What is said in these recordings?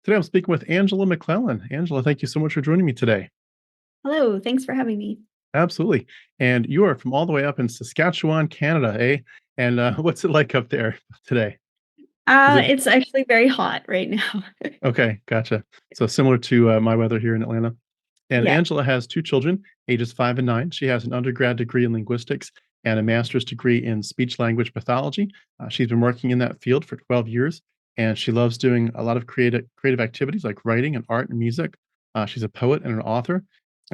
Today I'm speaking with Angela McClellan. Angela, thank you so much for joining me today. Hello, thanks for having me. Absolutely. And you are from all the way up in Saskatchewan, Canada, eh? And what's it like up there today? Is it It's actually very hot right now. okay? Gotcha. So similar to my weather here in Atlanta. And Yeah. Angela has two children, ages 5 and 9. She has an undergrad degree in linguistics and a master's degree in speech language pathology. She's been working in that field for 12 years, and she loves doing a lot of creative activities like writing and art and music. She's a poet and an author.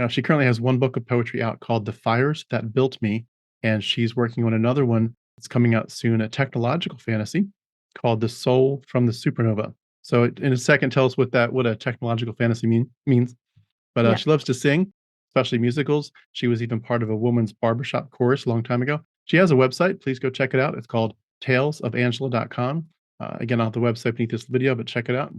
She currently has one book of poetry out called "The Fires That Built Me," and she's working on another one that's coming out soon, a technological fantasy called "The Soul from the Supernova." So, in a second, tell us what a technological fantasy means. But Yeah. she loves to sing, especially musicals. She was even part of a woman's barbershop chorus a long time ago. She has a website. Please go check it out. It's called talesofangela.com. Again, I'll have the website beneath this video, but check it out.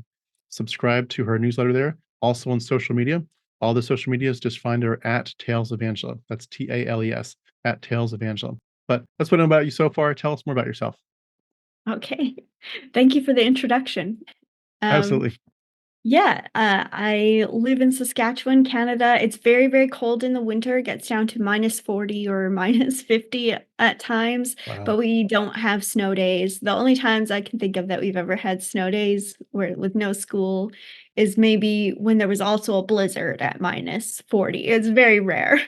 Subscribe to her newsletter there. Also on social media. All the social medias, just find her at Tales of Angela. That's TALES, at Tales of Angela. But that's what I know about you so far. Tell us more about yourself. Okay. Thank you for the introduction. Um, Absolutely. yeah, I live in Saskatchewan, Canada. It's very, very cold in the winter. It gets down to -40 or -50 at times, but Wow. we don't have snow days. The only times I can think of that we've ever had snow days where with no school is maybe when there was also a blizzard at -40. It's very rare.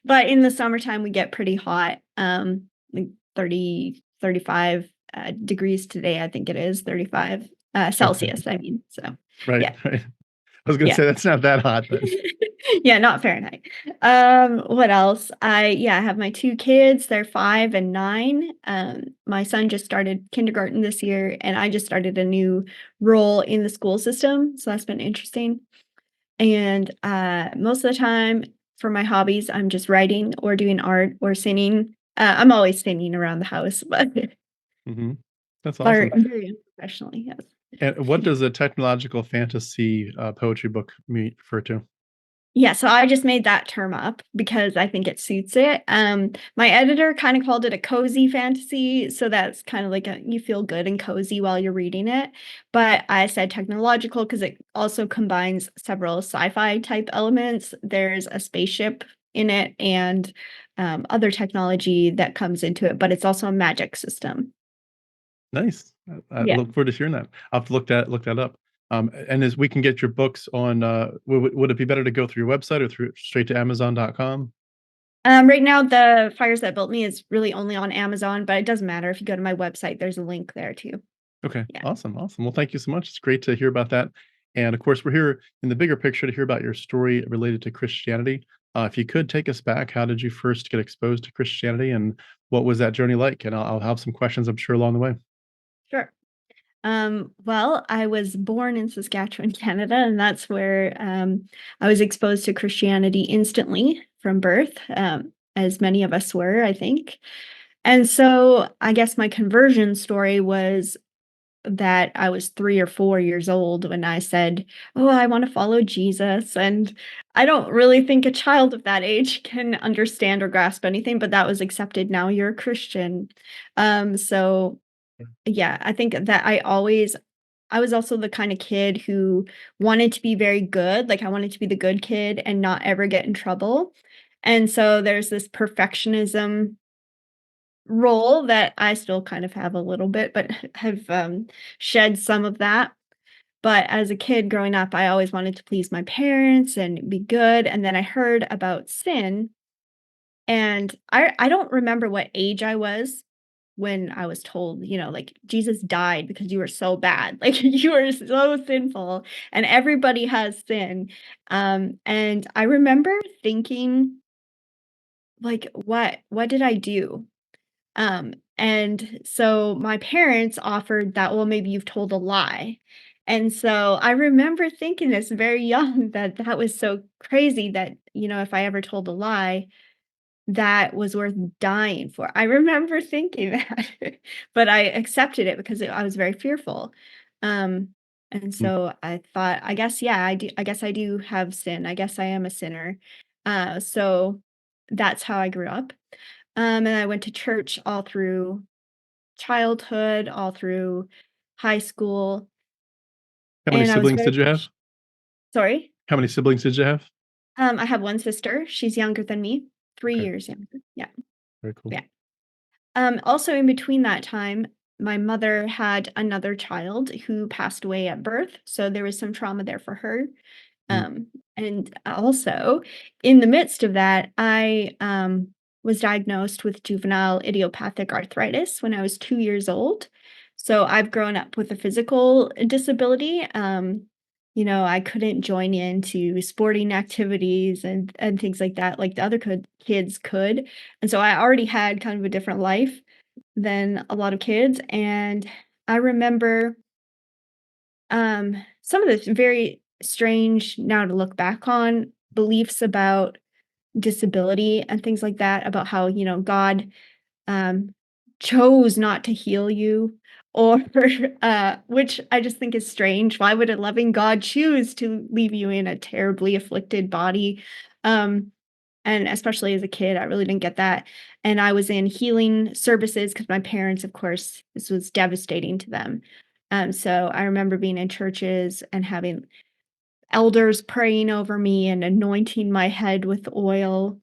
But in the summertime, we get pretty hot, like 30, 35 degrees today, I think it is 35 Okay. Celsius, I mean. So, Right. yeah. Right. I was going to Yeah. say that's not that hot, but Yeah, not Fahrenheit. What else? I have my 2 kids, they're 5 and 9. My son just started kindergarten this year, and I just started a new role in the school system, so that's been interesting. And, most of the time for my hobbies, I'm just writing or doing art or singing. I'm always singing around the house, but mhm. That's very awesome. very unprofessionally, yes. And what does a technological fantasy, poetry book refer to? Yeah, so I just made that term up because I think it suits it. My editor kind of called it a cozy fantasy, so that's kind of like you feel good and cozy while you're reading it. But I said technological because it also combines several sci-fi type elements. There's a spaceship in it and other technology that comes into it, but it's also a magic system. Nice. I Yeah. look forward to hearing that. I'll have to look that up. And as we can get your books on, would it be better to go through your website or through straight to Amazon.com? Right now, the Fires That Built Me is really only on Amazon, but it doesn't matter if you go to my website. There's a link there too. Okay, Yeah. awesome, awesome. Well, thank you so much. It's great to hear about that. And of course, we're here in the bigger picture to hear about your story related to Christianity. If you could take us back, how did you first get exposed to Christianity, and what was that journey like? And I'll have some questions, I'm sure, along the way. Sure. Well, I was born in Saskatchewan, Canada, and that's where I was exposed to Christianity instantly from birth, as many of us were, I think. And so I guess my conversion story was that I was 3 or 4 years old when I said, "Oh, I want to follow Jesus." And I don't really think a child of that age can understand or grasp anything, but that was accepted. Now you're a Christian. So yeah, I think that I was also the kind of kid who wanted to be very good, like, I wanted to be the good kid and not ever get in trouble, and so there's this perfectionism role that I still kind of have a little bit, but have, shed some of that, but as a kid growing up, I always wanted to please my parents and be good, and then I heard about sin, and I don't remember what age I was when I was told, like, "Jesus died because you were so bad, like, you were so sinful, and everybody has sin." And I remember thinking, like, "What did I do?" And so my parents offered that, "Well, maybe you've told a lie." And so I remember thinking this very young that that was so crazy that, if I ever told a lie, that was worth dying for. I remember thinking that, but I accepted it because I was very fearful. Um, and Mm. so I thought, I guess, yeah, I guess I do have sin. I guess I am a sinner. So that's how I grew up. And I went to church all through childhood, all through high school. How many and I was siblings very did you have? sorry? How many siblings did you have? I have one sister. She's younger than me, 3 Okay, years younger. Yeah, very cool. yeah. Also in between that time, my mother had another child who passed away at birth, so there was some trauma there for her. Mm. Um, and also, in the midst of that, I was diagnosed with juvenile idiopathic arthritis when I was 2 years old. So I've grown up with a physical disability. I couldn't join into sporting activities and things like that, like the other kids could. And so I already had kind of a different life than a lot of kids. And I remember some of the very strange, now to look back on, beliefs about disability and things like that, about how, God um, chose not to heal you, or which I just think is strange. Why would a loving God choose to leave you in a terribly afflicted body? Um, and especially as a kid, I really didn't get that. And I was in healing services because my parents, of course, this was devastating to them. So I remember being in churches and having elders praying over me and anointing my head with oil.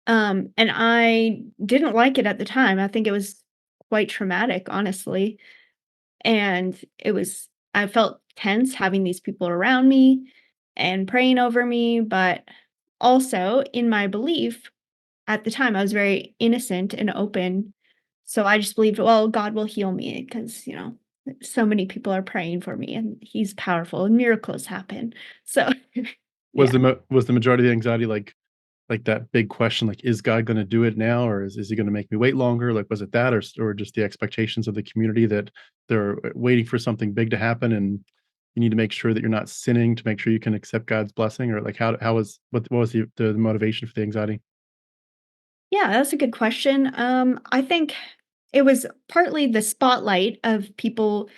And I didn't like it at the time. I think it was quite traumatic, honestly. And I felt tense having these people around me and praying over me. But also, in my belief, at the time, I was very innocent and open. So I just believed, well, God will heal me because, so many people are praying for me and he's powerful and miracles happen. So, Was yeah. the majority of the anxiety like that big question, like, is God going to do it now, or is he going to make me wait longer? Like, was it that, or just the expectations of the community that they're waiting for something big to happen, and you need to make sure that you're not sinning to make sure you can accept God's blessing, or like how was what was the motivation for the anxiety? Yeah, that's a good question. I think it was partly the spotlight of people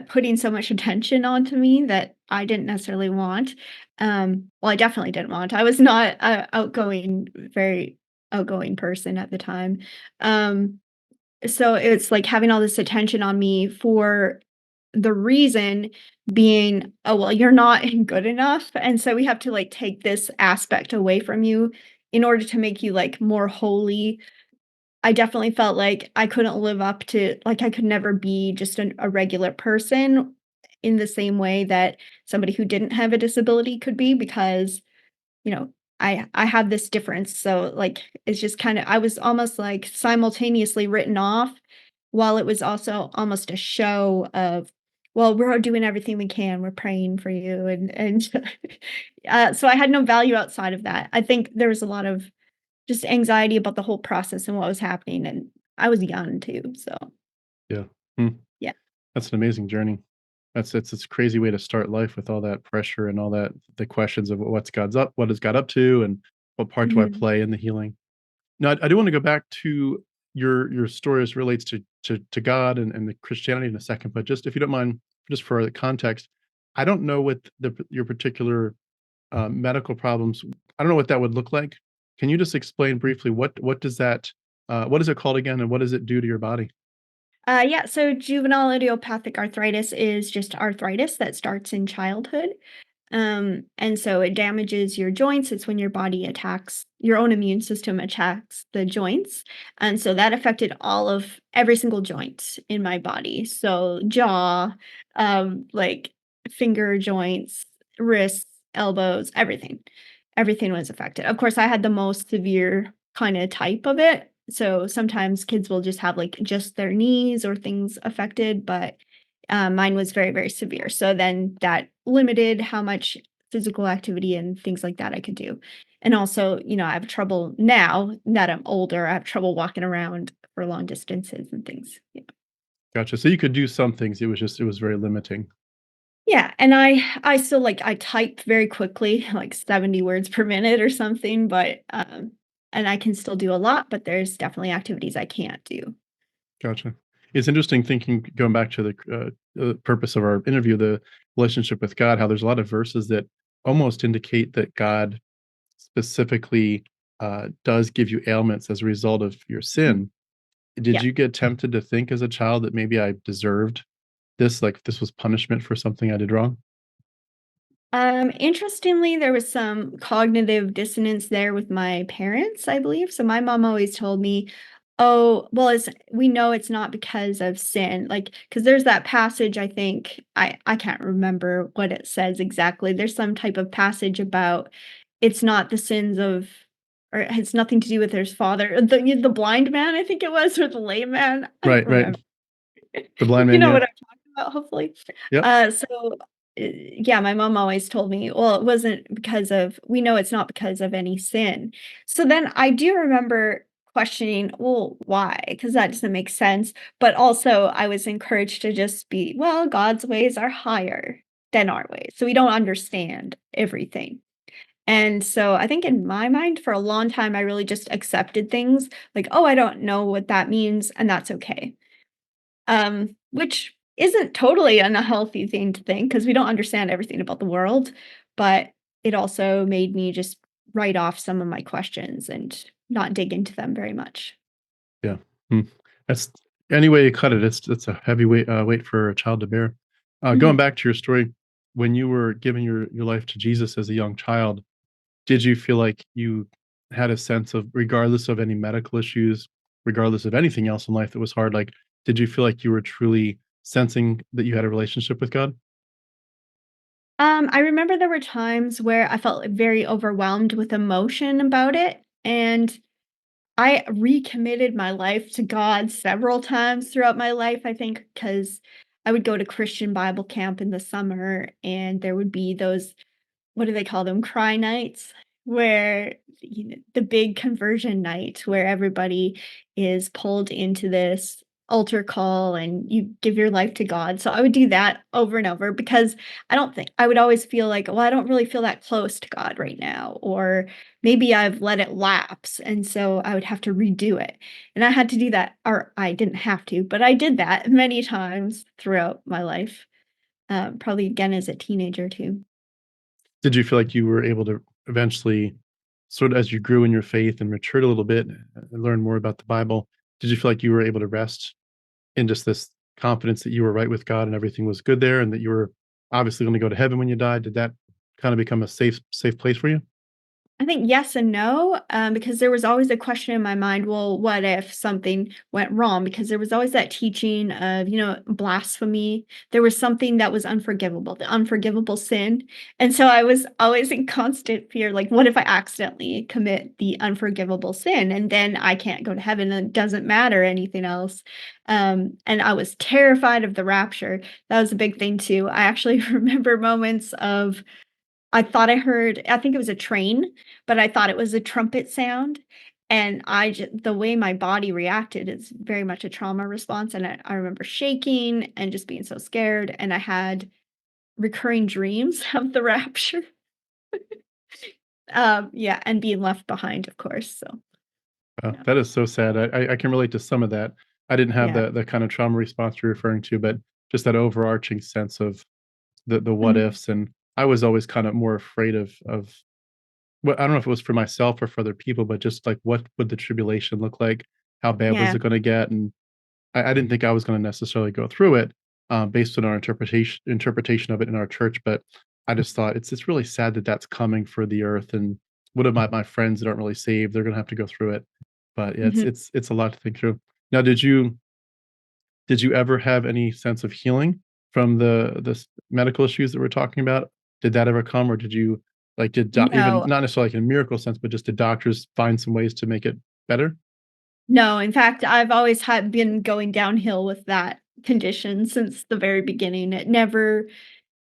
putting so much attention onto me that I didn't necessarily want. Well, I definitely didn't want. I was not a very outgoing person at the time. Um, so it's like having all this attention on me for the reason being, oh, well, you're not good enough. And so we have to like take this aspect away from you in order to make you like more holy. I definitely felt like I couldn't live up to, like, I could never be just a regular person in the same way that somebody who didn't have a disability could be, because you know, I have this difference. So like it's just kind of, I was almost like simultaneously written off, while it was also almost a show of, well, we're doing everything we can. We're praying for you, and so I had no value outside of that. I think there was a lot of just anxiety about the whole process and what was happening, and I was young too. So Yeah. Hmm. yeah. That's an amazing journey. It's a crazy way to start life with all that pressure and all that the questions of what is God up to, and what part do I Mhm. play in the healing. Now, I do want to go back to your story as relates to God and the Christianity in a second, but just if you don't mind, just for the context, I don't know what your particular medical problems. I don't know what that would look like. Can you just explain briefly what does that what is it called again, and what does it do to your body? Yeah, so juvenile idiopathic arthritis is just arthritis that starts in childhood. And so it damages your joints. It's when your body attacks, your own immune system attacks the joints. And so that affected every single joint in my body. So jaw, like finger joints, wrists, elbows, everything. Everything was affected. Of course, I had the most severe kind of type of it. So sometimes kids will just have like just their knees or things affected, but mine was very, very severe. So then that limited how much physical activity and things like that I could do. And also, I have trouble now that I'm older. I have trouble walking around for long distances and things. Yeah. Gotcha. So you could do some things. It was very limiting. Yeah, and I still like I type very quickly, like 70 words per minute or something, but and I can still do a lot, but there's definitely activities I can't do. Gotcha. It's interesting thinking, going back to the purpose of our interview, the relationship with God, how there's a lot of verses that almost indicate that God specifically does give you ailments as a result of your Mm. sin. Did Yeah. you get tempted to think as a child that maybe I deserved this, like this was punishment for something I did wrong? Interestingly, there was some cognitive dissonance there with my parents, I believe. So my mom always told me, "Oh, well, we know it's not because of sin." Like, because there's that passage, I think, I can't remember what it says exactly. There's some type of passage about it's not the sins of, or it has nothing to do with his father. The blind man, I think it was, or the lame man. I don't Right, right. remember. The blind You man, know yeah. what I'm talking about, hopefully. Yep. Yeah, my mom always told me, "Well, it wasn't because of we know it's not because of any sin." So then I do remember questioning, "Well, why?" Because that doesn't make sense, but also I was encouraged to just be, "Well, God's ways are higher than our ways, so we don't understand everything." And so I think in my mind, for a long time, I really just accepted things like, "Oh, I don't know what that means, and that's okay." Which isn't totally an unhealthy thing to think because we don't understand everything about the world, but it also made me just write off some of my questions and not dig into them very much. Yeah. Hmm. That's any way you cut it, it's a heavy weight for a child to bear. Going Mhm. back to your story, when you were giving your life to Jesus as a young child, did you feel like you had a sense of regardless of any medical issues, regardless of anything else in life that was hard, like, did you feel like you were truly sensing that you had a relationship with God? I remember there were times where I felt very overwhelmed with emotion about it, and I recommitted my life to God several times throughout my life, I think, because I would go to Christian Bible camp in the summer, and there would be those, what do they call them? Cry nights, where the big conversion night where everybody is pulled into this altar call and you give your life to God. So I would do that over and over because I don't think I would always feel like, well, I don't really feel that close to God right now, or maybe I've let it lapse. And so I would have to redo it. And I had to do that, or I didn't have to, but I did that many times throughout my life, probably again as a teenager too. Did you feel like you were able to eventually, sort of as you grew in your faith and matured a little bit and learned more about the Bible, did you feel like you were able to rest in just this confidence that you were right with God and everything was good there and that you were obviously going to go to heaven when you died? Did that kind of become a safe place for you? I think yes and no, because there was always a question in my mind, well, what if something went wrong? Because there was always that teaching of, blasphemy. There was something that was unforgivable, the unforgivable sin. And so I was always in constant fear, like, what if I accidentally commit the unforgivable sin and then I can't go to heaven and it doesn't matter anything else? And I was terrified of the rapture. That was a big thing too. I actually remember moments of I think it was a train, but I thought it was a trumpet sound, and the way my body reacted is very much a trauma response, and I remember shaking and just being so scared, and I had recurring dreams of the rapture. Yeah, and being left behind, of course, so, yeah. That is so sad. I can relate to some of that. I didn't have Yeah. the kind of trauma response you're referring to, but just that overarching sense of the what Mhm. ifs. And I was always kind of more afraid of well, I don't know if it was for myself or for other people, but just like what would the tribulation look like? How bad was Yeah. it going to get? And I didn't think I was going to necessarily go through it based on our interpretation of it in our church. But I just thought it's really sad that that's coming for the earth. And what of my friends that aren't really saved? They're going to have to go through it. But yeah, Mhm. it's a lot to think through. Now, did you ever have any sense of healing from the medical issues that we're talking about? Did that ever come, or did you like even No. not necessarily like in a miracle sense, but just did doctors find some ways to make it better? No, in fact, I've always had been going downhill with that condition since the very beginning. It never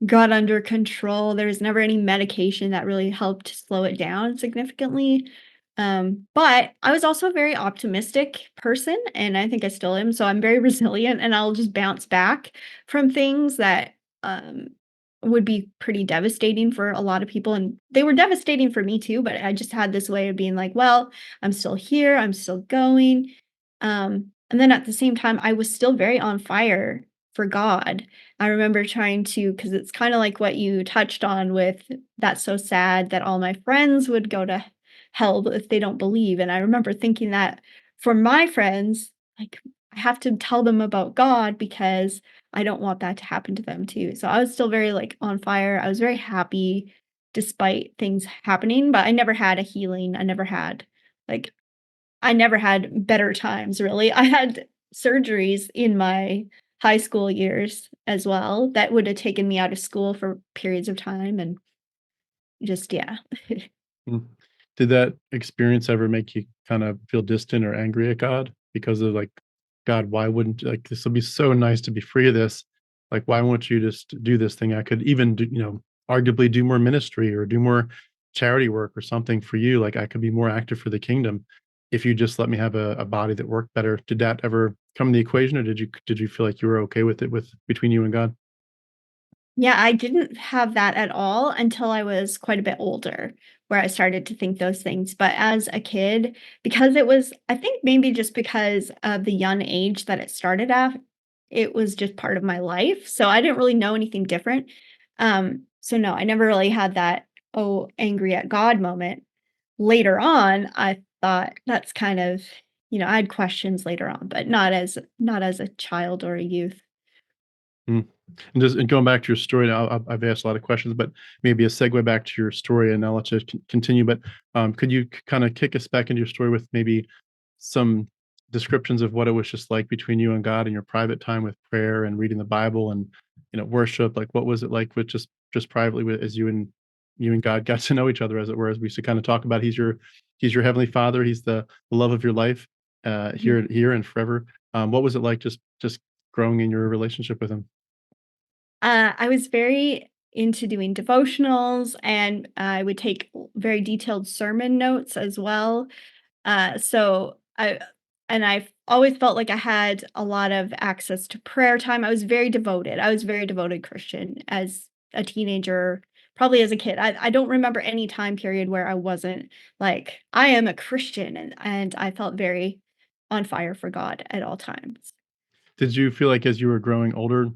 got under control. There was never any medication that really helped slow it down significantly. But I was also a very optimistic person, and I think I still am. So I'm very resilient, and I'll just bounce back from things that would be pretty devastating for a lot of people. And they were devastating for me too. But I just had this way of being like, well, I'm still here, I'm still going. And then at the same time, I was still very on fire for God. I remember trying to, because it's kind of like what you touched on with that's so sad that all my friends would go to hell if they don't believe. And I remember thinking that for my friends, like I have to tell them about God because I don't want that to happen to them too. So I was still very like on fire. I was very happy despite things happening, but I never had a healing. Like I never had better times really. I had surgeries in my high school years as well that would have taken me out of school for periods of time and just yeah. Mm. Did that experience ever make you kind of feel distant or angry at God because of like, God, why wouldn't like this would be so nice to be free of this? Like, why won't you just do this thing? I could even do, arguably do more ministry or do more charity work or something for you. Like, I could be more active for the kingdom if you just let me have a body that worked better. Did that ever come in the equation, or did you feel like you were okay with it with between you and God? Yeah, I didn't have that at all until I was quite a bit older, where I started to think those things. But as a kid, because it was, I think maybe just because of the young age that it started at, it was just part of my life. So I didn't really know anything different. So no, I never really had that, oh, angry at God moment. Later on, I thought that's kind of, I had questions later on, but not as a child or a youth. Mm. And going back to your story now, I've asked a lot of questions, but maybe a segue back to your story, and I'll let you continue. But could you kind of kick us back into your story with maybe some descriptions of what it was just like between you and God in your private time with prayer and reading the Bible and worship? Like, what was it like with just privately with, as you and God got to know each other, as it were, as we used to kind of talk about? He's your heavenly Father. He's the love of your life, here and forever. What was it like just growing in your relationship with him? I was very into doing devotionals, and I would take very detailed sermon notes as well. I've always felt like I had a lot of access to prayer time. I was very devoted. I was a very devoted Christian as a teenager, probably as a kid. I don't remember any time period where I wasn't like, I am a Christian, and I felt very on fire for God at all times. Did you feel like as you were growing older,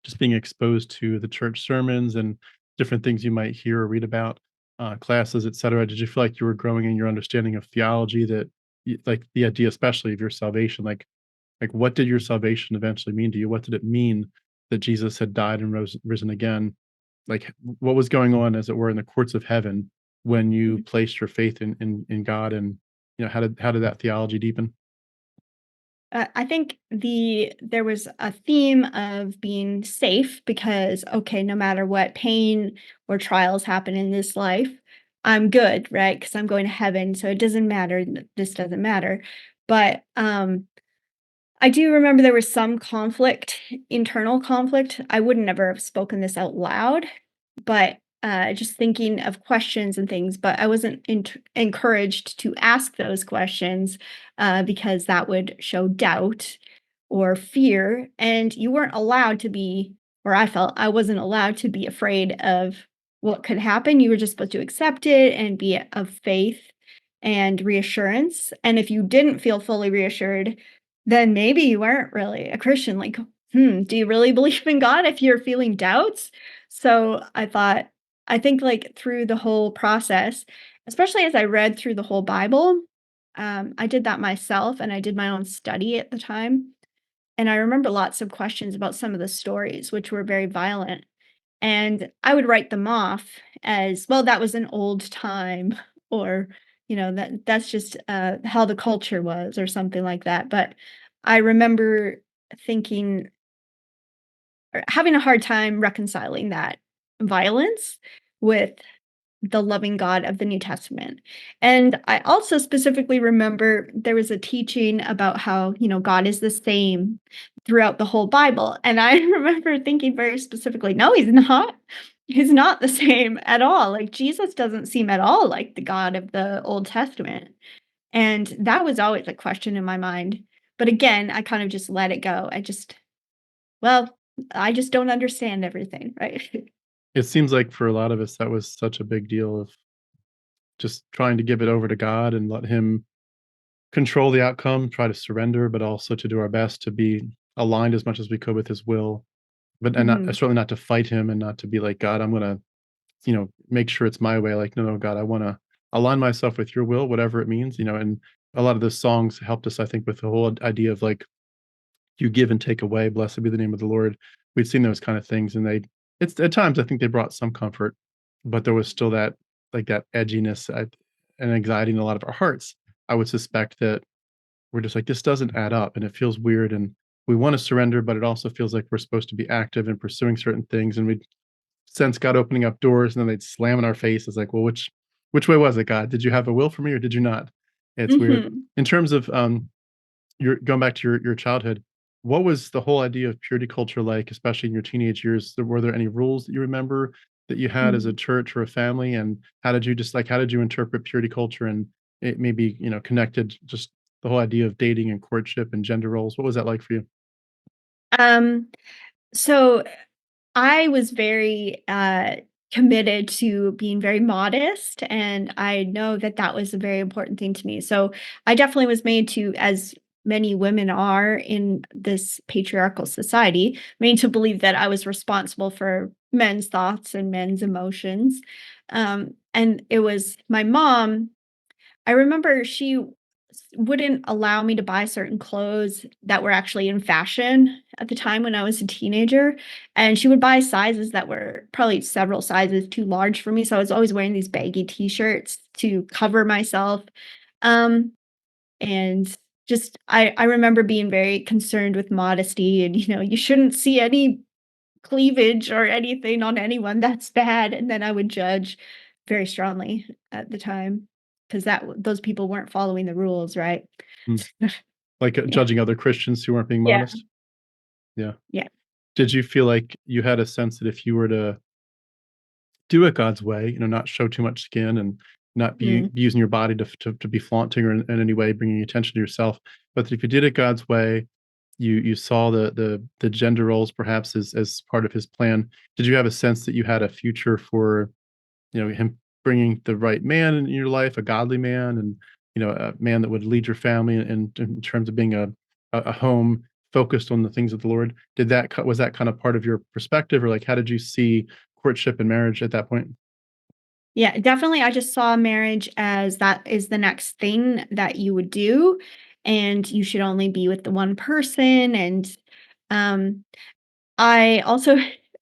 just being exposed to the church sermons and different things you might hear or read about, classes, et cetera, did you feel like you were growing in your understanding of theology that, like the idea, especially of your salvation, like what did your salvation eventually mean to you? What did it mean that Jesus had died and risen again? Like, what was going on, as it were, in the courts of heaven when you placed your faith in God, and how did that theology deepen? I think there was a theme of being safe because, okay, no matter what pain or trials happen in this life, I'm good, right? Because I'm going to heaven, so it doesn't matter. This doesn't matter. But I do remember there was some conflict, internal conflict. I would never have spoken this out loud, but just thinking of questions and things. But I wasn't encouraged to ask those questions because that would show doubt or fear. And you weren't allowed to be, or I felt I wasn't allowed to be afraid of what could happen. You were just supposed to accept it and be of faith and reassurance. And if you didn't feel fully reassured, then maybe you weren't really a Christian. Like, do you really believe in God if you're feeling doubts? So I think like through the whole process, especially as I read through the whole Bible, I did that myself and I did my own study at the time. And I remember lots of questions about some of the stories, which were very violent. And I would write them off as, well, that was an old time, or, that's just how the culture was, or something like that. But I remember thinking, or having a hard time reconciling that violence with the loving God of the New Testament. And I also specifically remember there was a teaching about how, God is the same throughout the whole Bible. And I remember thinking very specifically, no, he's not. He's not the same at all. Like Jesus doesn't seem at all like the God of the Old Testament. And that was always a question in my mind. But again, I kind of just let it go. Well, I just don't understand everything, right? It seems like for a lot of us, that was such a big deal of just trying to give it over to God and let Him control the outcome, try to surrender, but also to do our best to be aligned as much as we could with His will. But and not Mhm. certainly not to fight Him, and not to be like, God, I'm gonna, make sure it's my way. Like, no, no, God, I wanna align myself with your will, whatever it means. And a lot of the songs helped us, I think, with the whole idea of like you give and take away, blessed be the name of the Lord. We'd seen those kind of things, and it's at times I think they brought some comfort, but there was still that like that edginess and anxiety in a lot of our hearts. I would suspect that we're just like, this doesn't add up, and it feels weird, and we want to surrender, but it also feels like we're supposed to be active in pursuing certain things, and we sense God opening up doors, and then they'd slam in our face. It's like, well, which way was it, God? Did you have a will for me, or did you not? It's weird. Mhm. In terms of your going back to your childhood, what was the whole idea of purity culture like, especially in your teenage years? Were there any rules that you remember that you had as a Mhm. church or a family? And how did you interpret purity culture and it maybe, connected just the whole idea of dating and courtship and gender roles? What was that like for you? Um, so I was very, committed to being very modest, and I know that that was a very important thing to me. So I definitely was made to, as many women are in this patriarchal society, made to believe that I was responsible for men's thoughts and men's emotions. And it was my mom. I remember she wouldn't allow me to buy certain clothes that were actually in fashion at the time when I was a teenager, and she would buy sizes that were probably several sizes too large for me, so I was always wearing these baggy t-shirts to cover myself, um, and just I remember being very concerned with modesty and, you shouldn't see any cleavage or anything on anyone, that's bad, and then I would judge very strongly at the time, 'cause those people weren't following the rules, right? Mm. Like Yeah. judging other Christians who weren't being Yeah. modest? Yeah. Yeah. Did you feel like you had a sense that if you were to do it God's way, not show too much skin and not Mm. be using your body to be flaunting or in any way bringing attention to yourself, but if you did it God's way, you saw the gender roles perhaps as part of His plan. Did you have a sense that you had a future for him bringing the right man in your life, a godly man, and a man that would lead your family in terms of being a home focused on the things of the Lord? Was that kind of part of your perspective, or like how did you see courtship and marriage at that point? Yeah, definitely, I just saw marriage as that is the next thing that you would do, and you should only be with the one person, and, um I also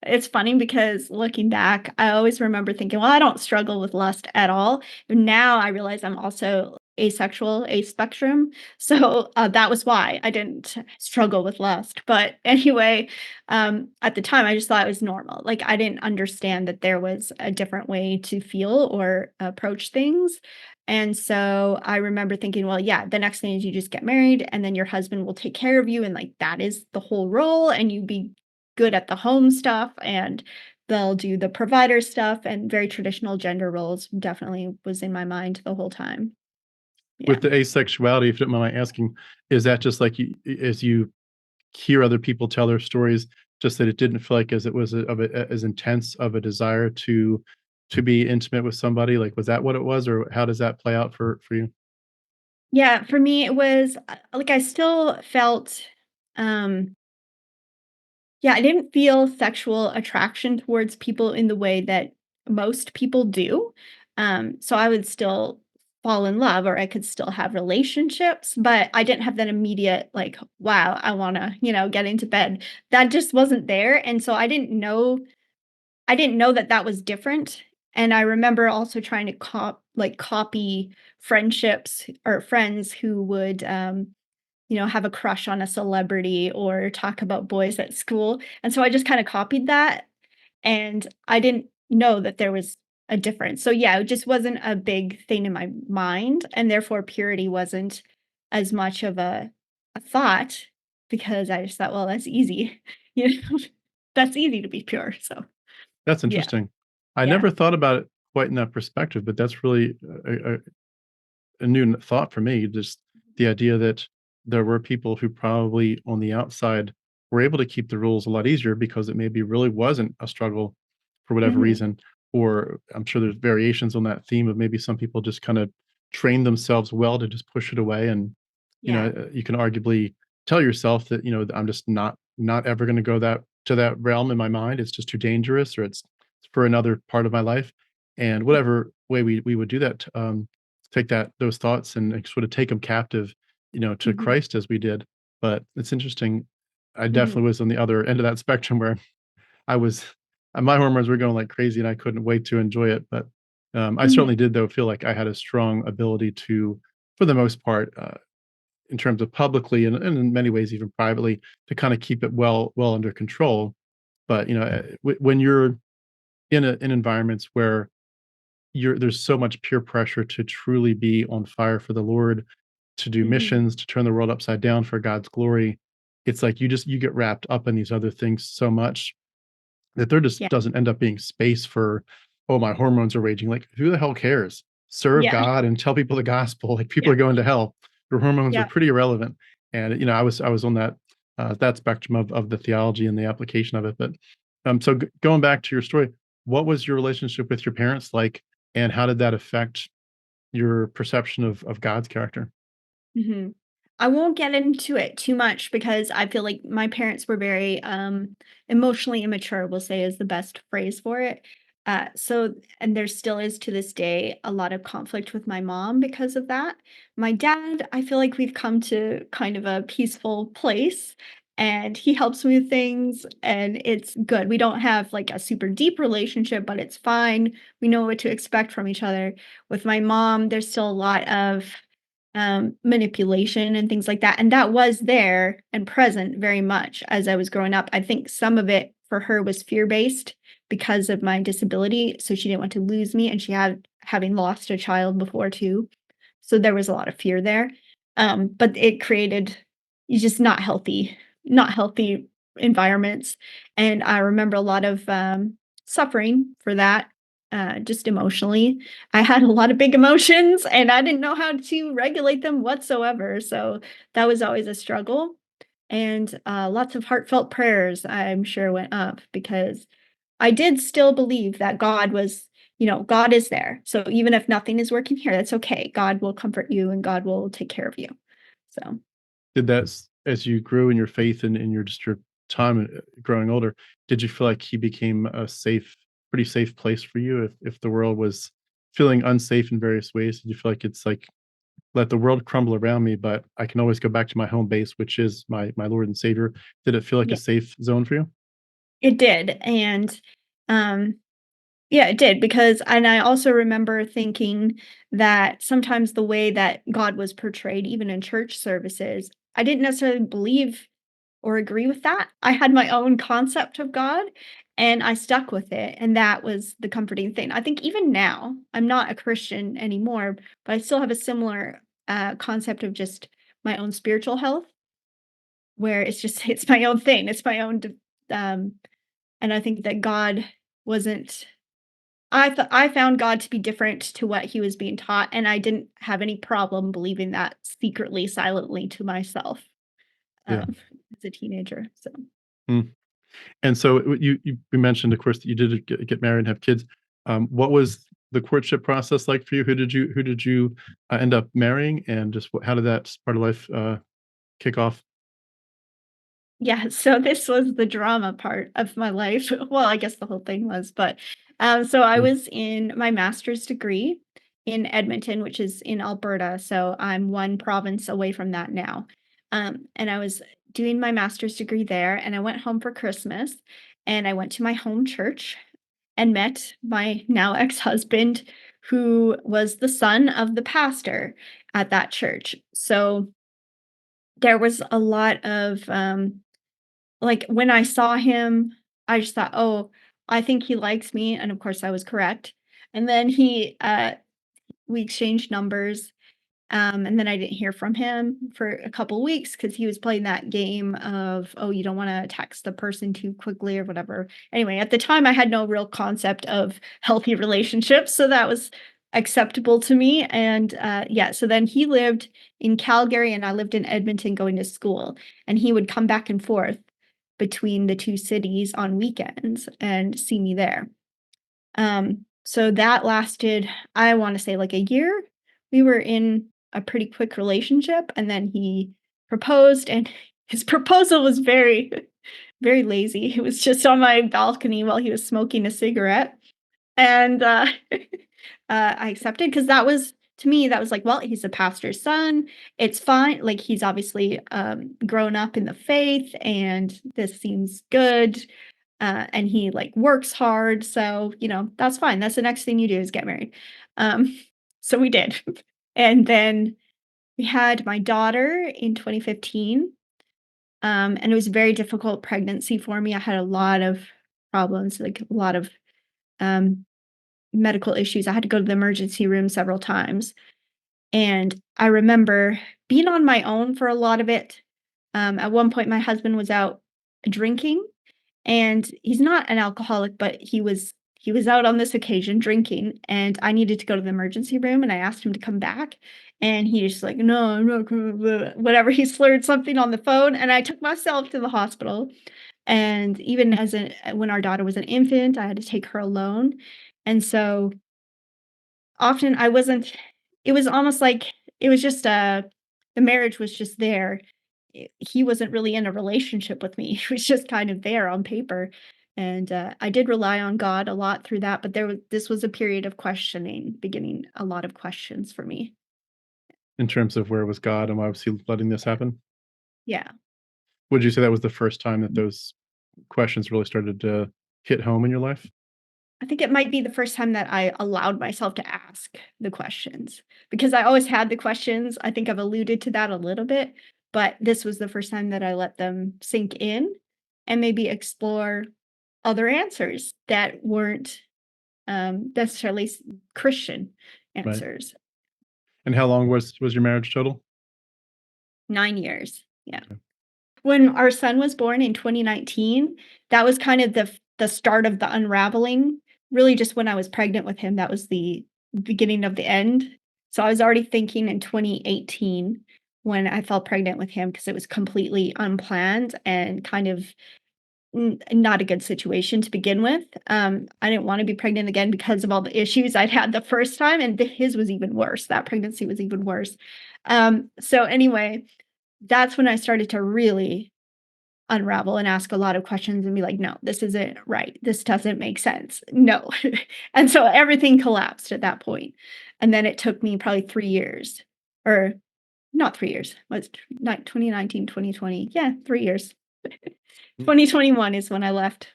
it's funny because looking back, I always remember thinking, "Well, I don't struggle with lust at all." But now I realize I'm also asexual, spectrum. So, that was why I didn't struggle with lust. But anyway, at the time, I just thought it was normal. Like, I didn't understand that there was a different way to feel or approach things. And so I remember thinking, well, yeah, the next thing is you just get married and then your husband will take care of you. And like that is the whole role. And you be good at the home stuff and they'll do the provider stuff and very traditional gender roles definitely was in my mind the whole time. Yeah. With the asexuality, if you don't mind my asking, is that just like as you hear other people tell their stories, just that it didn't feel like as it was as intense of a desire to be intimate with somebody? Like, was that what it was, or how does that play out for you? Yeah, for me it was like I still felt um yeah, I didn't feel sexual attraction towards people in the way that most people do. So I would still fall in love or I could still have relationships, but I didn't have that immediate like, wow, I want to, get into bed. That just wasn't there. And so I didn't know that that was different. And I remember also trying to copy friendships or friends who would have a crush on a celebrity or talk about boys at school. And so I just kind of copied that and I didn't know that there was a difference. So yeah, it just wasn't a big thing in my mind and therefore purity wasn't as much of a thought because I just thought, well, that's easy. You know, that's easy to be pure. So That's yeah, interesting. I yeah. never thought about it quite in that perspective, but that's really a new thought for me. Just the idea that there were people who probably on the outside were able to keep the rules a lot easier because it maybe really wasn't a struggle for whatever Hmm. reason. Or I'm sure there's variations on that theme of maybe some people just kind of train themselves well to just push it away. And, Yeah. you can arguably tell yourself that, I'm just not ever going to go to that realm in my mind. It's just too dangerous or it's for another part of my life. And whatever way we would do that, take those thoughts and, like, sort of take them captive, to Hmm. Christ as we did. But it's interesting. I definitely Mhm. was on the other end of that spectrum where I was my hormones were going like crazy and I couldn't wait to enjoy it. But I Mhm. certainly did though feel like I had a strong ability to, for the most part, in terms of publicly and in many ways even privately, to kind of keep it well under control. But when you're in environments where there's so much peer pressure to truly be on fire for the Lord, to do Mhm. missions, to turn the world upside down for God's glory. It's like you get wrapped up in these other things so much that there just Yeah. doesn't end up being space for, "Oh, my hormones are raging." Like, who the hell cares? Serve Yeah. God and tell people the gospel. Like, people Yeah. are going to hell. Your hormones are Yeah. pretty irrelevant. And, I was on that spectrum of the theology and the application of it. But, so going back to your story, what was your relationship with your parents like, and how did that affect your perception of God's character? Mhm. I won't get into it too much because I feel like my parents were very emotionally immature, we'll say is the best phrase for it. And there still is to this day a lot of conflict with my mom because of that. My dad, I feel like we've come to kind of a peaceful place and he helps me with things and it's good. We don't have like a super deep relationship, but it's fine. We know what to expect from each other. With my mom, there's still a lot of manipulation and things like that. And that was there and present very much as I was growing up. I think some of it for her was fear based because of my disability. So she didn't want to lose me. And she had having lost a child before too. So there was a lot of fear there. But it created just not healthy environments. And I remember a lot of suffering for that, just emotionally. I had a lot of big emotions and I didn't know how to regulate them whatsoever. So that was always a struggle. And lots of heartfelt prayers, I'm sure, went up because I did still believe that God was, God is there. So even if nothing is working here, that's okay. God will comfort you and God will take care of you. So, Did that as you grew in your faith and in your time growing older, did you feel like he became a pretty safe place for you if the world was feeling unsafe in various ways? Did you feel like it's like, let the world crumble around me, but I can always go back to my home base, which is my Lord and Savior? Did it feel like a yeah, safe zone for you? it did. And um, yeah, it did because and I also remember thinking that sometimes the way that God was portrayed, even in church services, I didn't necessarily believe or agree with that. I had my own concept of God and I stuck with it. And that was the comforting thing. I think even now, I'm not a Christian anymore, but I still have a similar concept of just my own spiritual health, where it's just, it's my own thing. It's my own, um, and I think that God wasn't I found God to be different to what he was being taught, and I didn't have any problem believing that secretly, silently to myself, Yeah. as a teenager, so Mm. And so you mentioned, of course, that you did get married and have kids. What was the courtship process like for you? Who did you end up marrying, and just how did that part of life kick off? yeah, so this was the drama part of my life. Well, I guess the whole thing was, but, so I Mm. was in my master's degree in Edmonton, which is in Alberta, so I'm one province away from that now, and I was doing my master's degree there, and I went home for Christmas, and I went to my home church and met my now ex-husband, who was the son of the pastor at that church. So, there was a lot of, like, when I saw him, I just thought, "Oh, I think he likes me," and of course I was correct. And then we exchanged numbers, and then I didn't hear from him for a couple weeks because he was playing that game of, "Oh, you don't wanna text the person too quickly," or whatever. Anyway, at the time, I had no real concept of healthy relationships, so that was acceptable to me, and, yeah, so then he lived in Calgary, and I lived in Edmonton going to school, and he would come back and forth between the 2 cities on weekends and see me there. So that lasted, I wanna say, like, a year. We were in a pretty quick relationship, and then he proposed, and his proposal was very, very lazy. It was just on my balcony while he was smoking a cigarette, and, I accepted because that was to me, that was like, well, he's a pastor's son. It's fine. Like, he's obviously grown up in the faith, and this seems good. And he like works hard. So, that's fine. That's the next thing you do is get married. Um, so we did. And then we had my daughter in 2015. And it was a very difficult pregnancy for me. I had a lot of problems, like a lot of um, medical issues. I had to go to the emergency room several times. And I remember being on my own for a lot of it. At one point, my husband was out drinking, and he's not an alcoholic, but he was out on this occasion drinking, and I needed to go to the emergency room, and I asked him to come back, and he just like, "No, I'm not coming," whatever, he slurred something on the phone, and I took myself to the hospital. And even when our daughter was an infant, I had to take her alone. And so often I wasn't it was almost like it was just, the marriage was just there. He wasn't really in a relationship with me. He was just kind of there on paper. And, I did rely on God a lot through that, but this was a period of questioning, beginning a lot of questions for me. In terms of where was God and why was he letting this happen? Yeah. Would you say that was the first time that those questions really started to hit home in your life? I think it might be the first time that I allowed myself to ask the questions, because I always had the questions. I think I've alluded to that a little bit, but this was the first time that I let them sink in and maybe explore other answers that weren't necessarily Christian Right. answers. And how long was your marriage total? 9 years. Yeah. Okay. When our son was born in 2019, that was kind of the start of the unraveling. Really just when I was pregnant with him, that was the beginning of the end. So I was already thinking in 2018 when I fell pregnant with him, because it was completely unplanned and kind of not a good situation to begin with. I didn't want to be pregnant again because of all the issues I'd had the first time, and his was even worse. That pregnancy was even worse. So anyway, that's when I started to really unravel and ask a lot of questions and be like, "No, this isn't right. This doesn't make sense. No." And so everything collapsed at that point. And then it took me probably 3 years, or not 3 years. Was 2019, 2020. Yeah, 3 years. Mm. 2021 is when I left.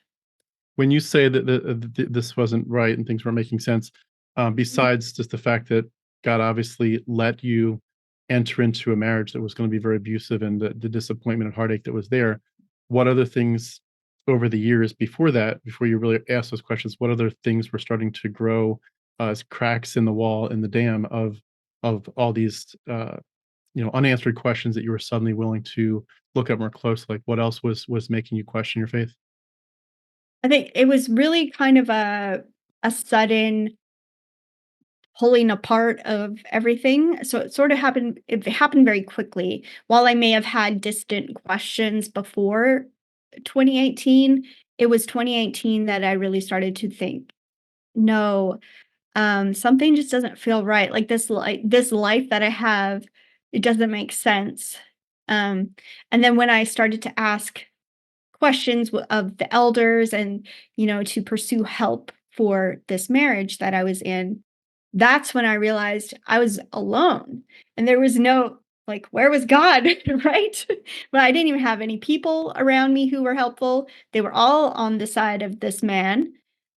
When you say that this wasn't right and things weren't making sense, Mhm. besides just the fact that God obviously let you enter into a marriage that was gonna be very abusive and the disappointment and heartache that was there, what other things over the years before that, before you really asked those questions, what other things were starting to grow as cracks in the wall, in the dam of all these, unanswered questions that you were suddenly willing to look at more closely? Like, what else was making you question your faith? I think it was really kind of a sudden pulling apart of everything. So it happened very quickly. While I may have had distant questions before 2018, it was 2018 that I really started to think, no, something just doesn't feel right. Like this life that I have, it doesn't make sense. Um, and then when I started to ask questions of the elders, and to pursue help for this marriage that I was in, that's when I realized I was alone, and there was no, like, where was God? Right? But I didn't even have any people around me who were helpful. They were all on the side of this man.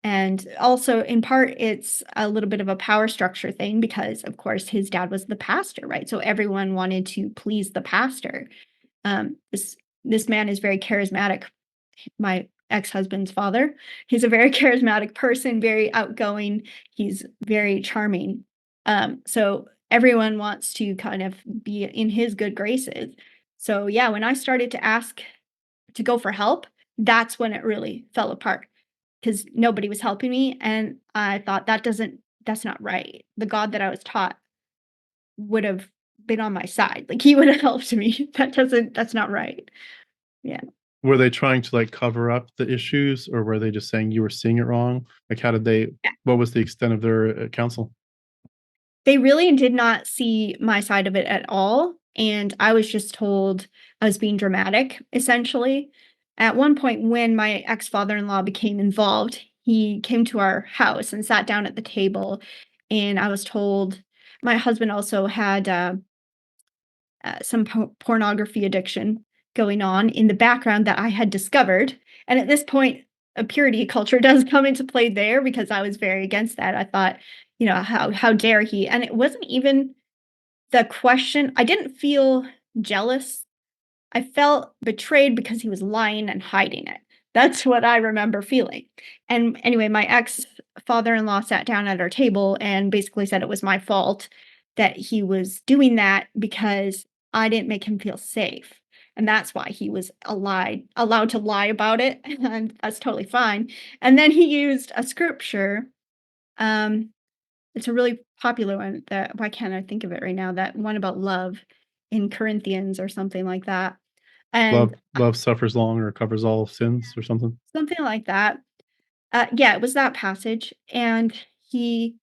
And also, in part, it's a little bit of a power structure thing, because of course his dad was the pastor, right? So everyone wanted to please the pastor. This man is very charismatic, my ex-husband's father. He's a very charismatic person, very outgoing. He's very charming. So everyone wants to kind of be in his good graces. So yeah, when I started to ask to go for help, that's when it really fell apart, because nobody was helping me. And I thought, that's not right. The God that I was taught would have been on my side. Like, he would have helped me. That's not right. Yeah. Were they trying to, like, cover up the issues, or were they just saying you were seeing it wrong? Like, how did they what was the extent of their, counsel? They really did not see my side of it at all, and I was just told I was being dramatic, essentially. At one point, when my ex-father-in-law became involved, he came to our house and sat down at the table, and I was told my husband also had some pornography addiction going on in the background that I had discovered. And at this point, a purity culture does come into play there because I was very against that. I thought, how dare he? And it wasn't even the question. I didn't feel jealous. I felt betrayed because he was lying and hiding it. That's what I remember feeling. And anyway, my ex father-in-law sat down at our table and basically said it was my fault that he was doing that because I didn't make him feel safe. And that's why he was allowed to lie about it. And that's totally fine. And then he used a scripture. Um, it's a really popular one that why can't I think of it right now? That one about love in Corinthians or something like that. Love And love suffers long or covers all sins or something. something like that. Yeah, it was that passage, and he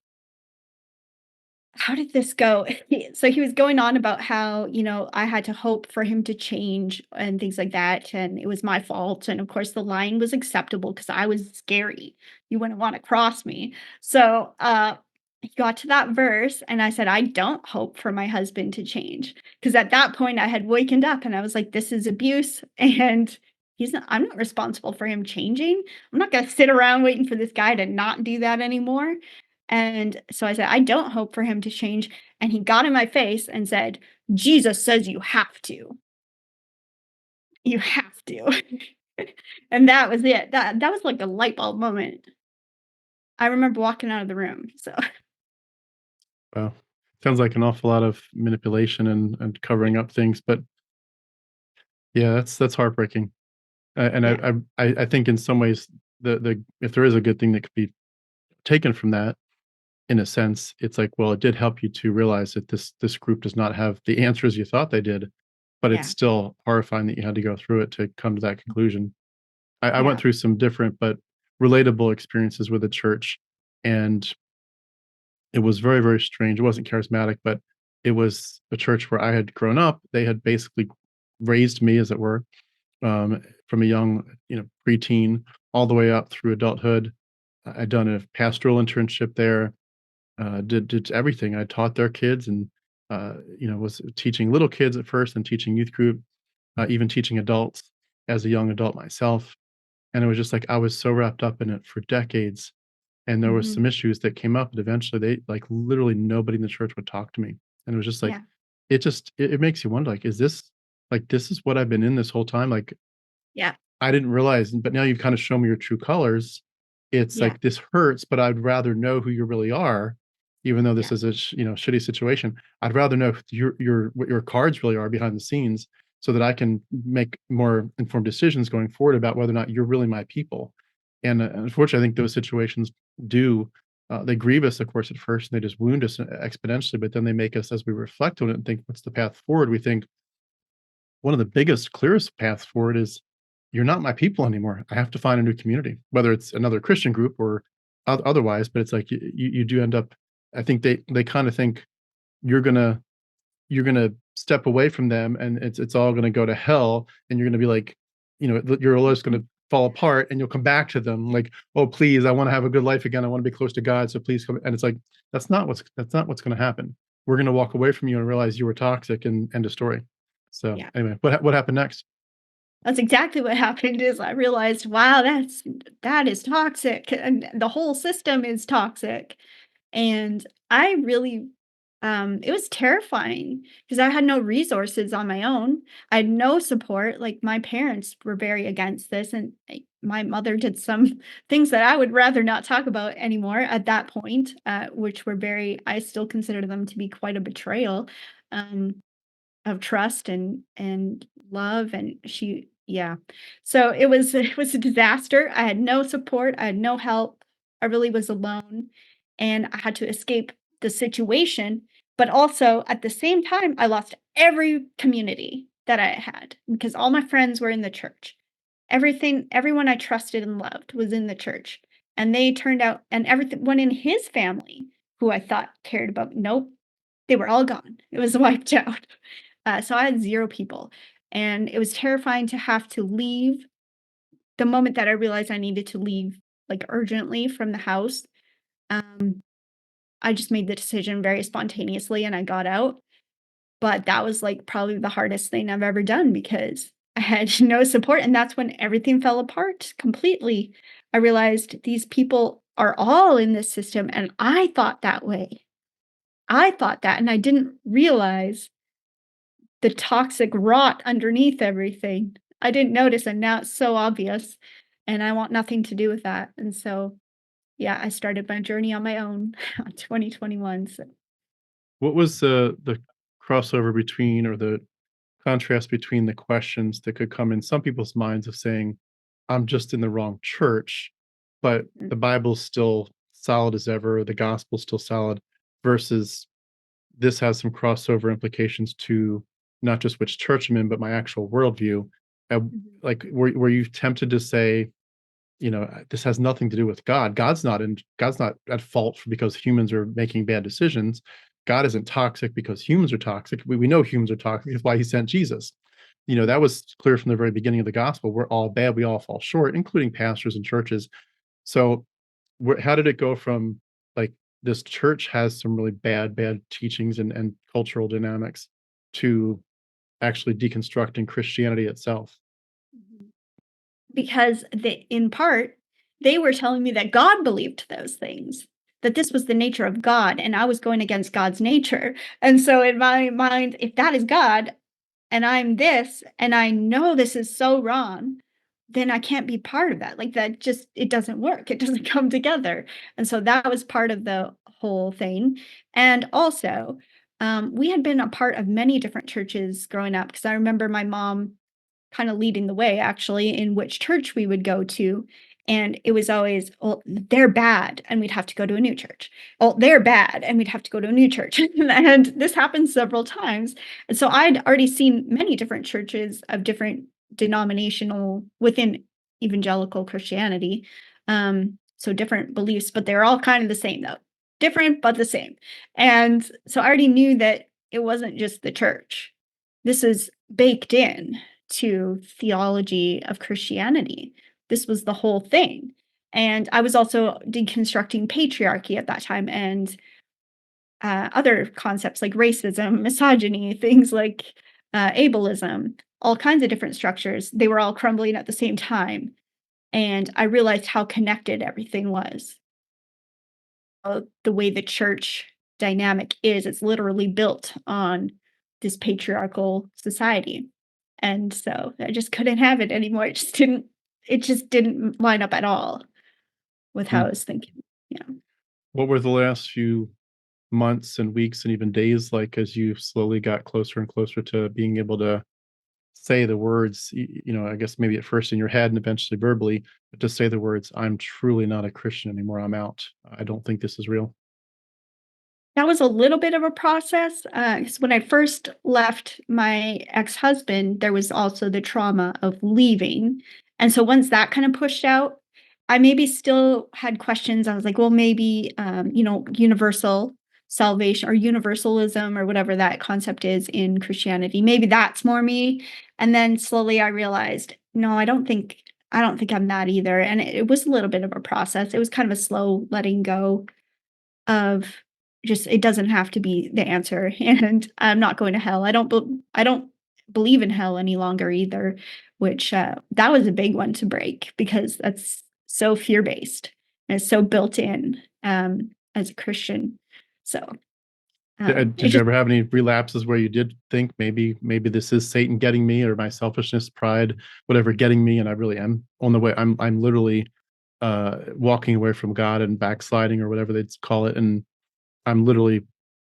how did this go? So he was going on about how, I had to hope for him to change and things like that, and it was my fault, and of course the line was acceptable because I was scary. You wouldn't wanna cross me. So, he got to that verse, and I said, "I don't hope for my husband to change," because at that point I had wakened up and I was like, "This is abuse, and I'm not responsible for him changing. I'm not gonna sit around waiting for this guy to not do that anymore." And so I said, "I don't hope for him to change." And he got in my face and said, "Jesus says you have to. You have to." And that was it. That was like a light bulb moment. I remember walking out of the room. So Wow. Sounds like an awful lot of manipulation and covering up things, but yeah, that's heartbreaking. And yeah, I think in some ways the if there is a good thing that could be taken from that, in a sense, it's like, well, it did help you to realize that this group does not have the answers you thought they did, but it's yeah, still horrifying that you had to go through it to come to that conclusion. I went yeah. through some different but relatable experiences with the church, and it was very, very strange. It wasn't charismatic, but it was a church where I had grown up. They had basically raised me, as it were, from a young, preteen all the way up through adulthood. I'd done a pastoral internship there, did everything. I taught their kids and, was teaching little kids at first and teaching youth group, even teaching adults as a young adult myself. And it was just like I was so wrapped up in it for decades. And there was Mhm. some issues that came up, and eventually they like literally nobody in the church would talk to me. And it was just like Yeah, it makes you wonder, like, is this this is what I've been in this whole time? Like yeah, I didn't realize, but now you've kind of shown me your true colors. It's yeah, like this hurts, but I'd rather know who you really are, even though this yeah, is a shitty situation. I'd rather know your what your cards really are behind the scenes, so that I can make more informed decisions going forward about whether or not you're really my people. And unfortunately, I think those situations do they grieve us, of course, at first, and they just wound us exponentially. But then they make us, as we reflect on it and think, what's the path forward? We think one of the biggest, clearest paths forward is you're not my people anymore. I have to find a new community, whether it's another Christian group or otherwise. But it's like you do end up. I think they kind of think you're gonna you're gonna step away from them, and it's all gonna go to hell, and you're gonna be like, your life's mhm, gonna fall apart, and you'll come back to them like, oh please, I want to have a good life again. I want to be close to God, so please come. And it's like that's not what's gonna happen. We're gonna walk away from you and realize you were toxic and end of story. So yeah. anyway, what happened next? That's exactly what happened is I realized, wow, that is toxic, and the whole system is toxic. And I really it was terrifying because I had no resources on my own. I had no support. Like my parents were very against this, and my mother did some things that I would rather not talk about anymore at that point, which were I still consider them to be quite a betrayal. Um, of trust and love, and she yeah. So it was it was a disaster. I had no support, I had no help. I really was alone, and I had to escape the situation, but also at the same time I lost every community that I had because all my friends were in the church. Everyone I trusted and loved was in the church. And they turned out and everyone in his family who I thought cared about, nope, they were all gone. It was wiped out. So I had 0 people, and it was terrifying to have to leave the moment that I realized I needed to leave, like, urgently from the house. Um, I just made the decision very spontaneously and I got out. But that was, like, probably the hardest thing I've ever done because I had no support, and that's when everything fell apart completely. I realized these people are all in this system, and I thought that way. I thought that, and I didn't realize the toxic rot underneath everything. I didn't notice, and now it's so obvious, and I want nothing to do with that, and so, yeah, I started my journey on my own, 2021, so What was the crossover between or the contrast between the questions that could come in some people's minds of saying, "I'm just in the wrong church, but mm, the Bible's still solid as ever, the gospel's still solid," versus this has some crossover implications to not just which church I'm in, but my actual worldview. Uh, mhm, like, were you tempted to say, this has nothing to do with God. God's not at fault for because humans are making bad decisions. God isn't toxic because humans are toxic. We know humans are toxic. That's why he sent Jesus. That was clear from the very beginning of the gospel. We're all bad. We all fall short, including pastors and churches. So how did it go from like this church has some really bad teachings and cultural dynamics to actually deconstructing Christianity itself? mhm. Because in part, they were telling me that God believed those things, that this was the nature of God, and I was going against God's nature. And so in my mind, if that is God and I'm this, and I know this is so wrong, then I can't be part of that. Like that just it doesn't work. It doesn't come together. And so that was part of the whole thing. And also, we had been a part of many different churches growing up because I remember my mom kind of leading the way actually in which church we would go to. And it was always, well, they're bad, and we'd have to go to a new church. Oh, they're bad, and we'd have to go to a new church. And this happened several times. And so I'd already seen many different churches of different denominational within evangelical Christianity. So different beliefs, but they're all kind of the same though. Different, but the same. And so I already knew that it wasn't just the church. This is baked in to theology of Christianity. This was the whole thing. And I was also deconstructing patriarchy at that time and other concepts like racism, misogyny, things like ableism, all kinds of different structures. They were all crumbling at the same time. And I realized how connected everything was. The way the church dynamic is, it's literally built on this patriarchal society. And so I just couldn't have it anymore. It just didn't line up at all with how I Hmm. was thinking. Yeah. What were the last few months and weeks and even days like as you slowly got closer and closer to being able to say the words, I guess maybe at first in your head and eventually verbally, but to say the words, "I'm truly not a Christian anymore. I'm out. I don't think this is real." That was a little bit of a process, 'cause when I first left my ex-husband, there was also the trauma of leaving, and so once that kinda pushed out, I maybe still had questions. I was like, "Well, maybe, universal salvation or universalism or whatever that concept is in Christianity, maybe that's more me," and then slowly I realized, "No, I don't think I'm that either," and it was a little bit of a process. It was kind of a slow letting go of just it doesn't have to be the answer, and I'm not going to hell. I don't believe in hell any longer either, which, that was a big one to break because that's so fear-based, and it's so built in, as a Christian. So, it Did you just ever have any relapses where you did think maybe this is Satan getting me or my selfishness, pride, whatever getting me, and I really am on the way. I'm literally walking away from God and backsliding or whatever they'd call it, and I'm literally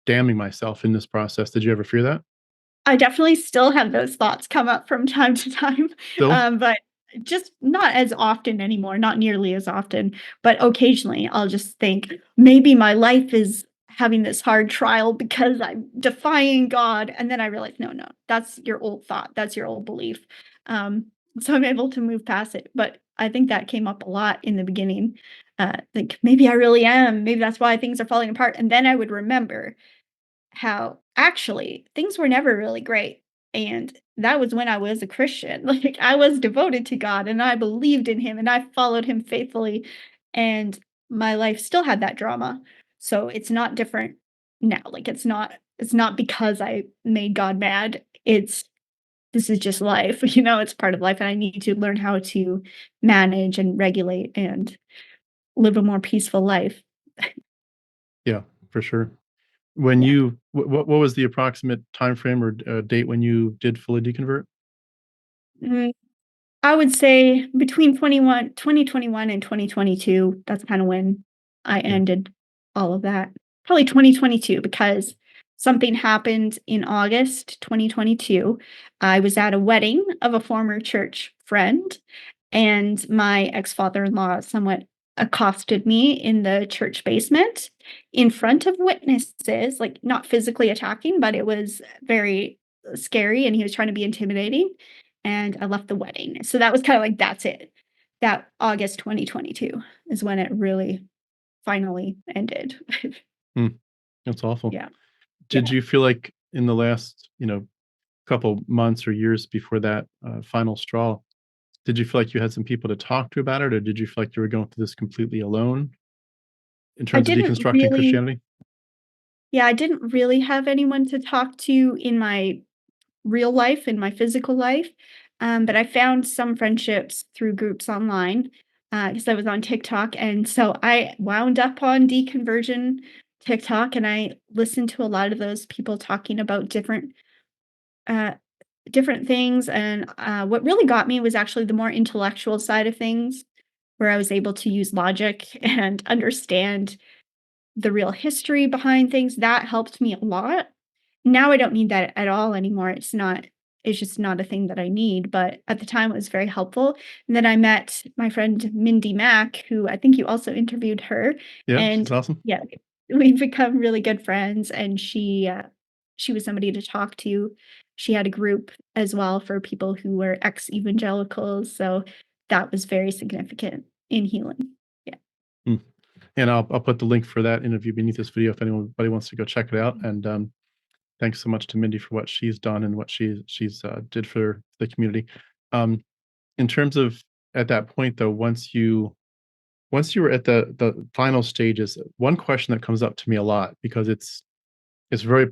damning myself in this process. Did you ever fear that? I definitely still have those thoughts come up from time to time, Still? but just not as often anymore, not nearly as often, but occasionally I'll just think, "Maybe my life is having this hard trial because I'm defying God," and then I realize, "No, no, that's your old thought, that's your old belief." Um, so I'm able to move past it, but I think that came up a lot in the beginning, like, "Maybe I really am, maybe that's why things are falling apart," and then I would remember how actually things were never really great. And that was when I was a Christian. Like I was devoted to God and I believed in him and I followed him faithfully. And my life still had that drama. So it's not different now. Like it's not because I made God mad. This is just life, it's part of life, and I need to learn how to manage and regulate and live a more peaceful life. Yeah, for sure. When Yeah. you what was the approximate time frame or, date when you did fully deconvert? Mm, I would say between 2021 and 2022, that's kinda when I Yeah. ended all of that. Probably 2022 because something happened in August 2022. I was at a wedding of a former church friend, and my ex-father-in-law somewhat accosted me in the church basement in front of witnesses, like, not physically attacking, but it was very scary, and he was trying to be intimidating, and I left the wedding. So that was kinda like, that's it. That August 2022 is when it really finally ended. Hmm, that's awful. Yeah, Did yeah. you feel like in the last, couple months or years before that, final straw, did you feel like you had some people to talk to about it, or did you feel like you were going through this completely alone in I terms of didn't deconstructing really Christianity? Yeah, I didn't really have anyone to talk to in my real life, in my physical life, but I found some friendships through groups online, because I was on TikTok, and so I wound up on deconversion TikTok, and I listened to a lot of those people talking about uh, different things, and, what really got me was actually the more intellectual side of things, where I was able to use logic and understand the real history behind things. That helped me a lot. Now I don't need that at all anymore. It's just not a thing that I need, but at the time it was very helpful. And then I met my friend Mindy Mack, who I think you also interviewed her, Yeah, she's and awesome. yeah, we've become really good friends, and she was somebody to talk to. She had a group as well for people who were ex-evangelicals, so that was very significant in healing. Yeah. Mm, and I'll put the link for that interview beneath this video if anybody wants to go check it out, and, thanks so much to Mindy for what she's done and what she's did for the community. Um, in terms of at that point though, once you were at the final stages, one question that comes up to me a lot because it's very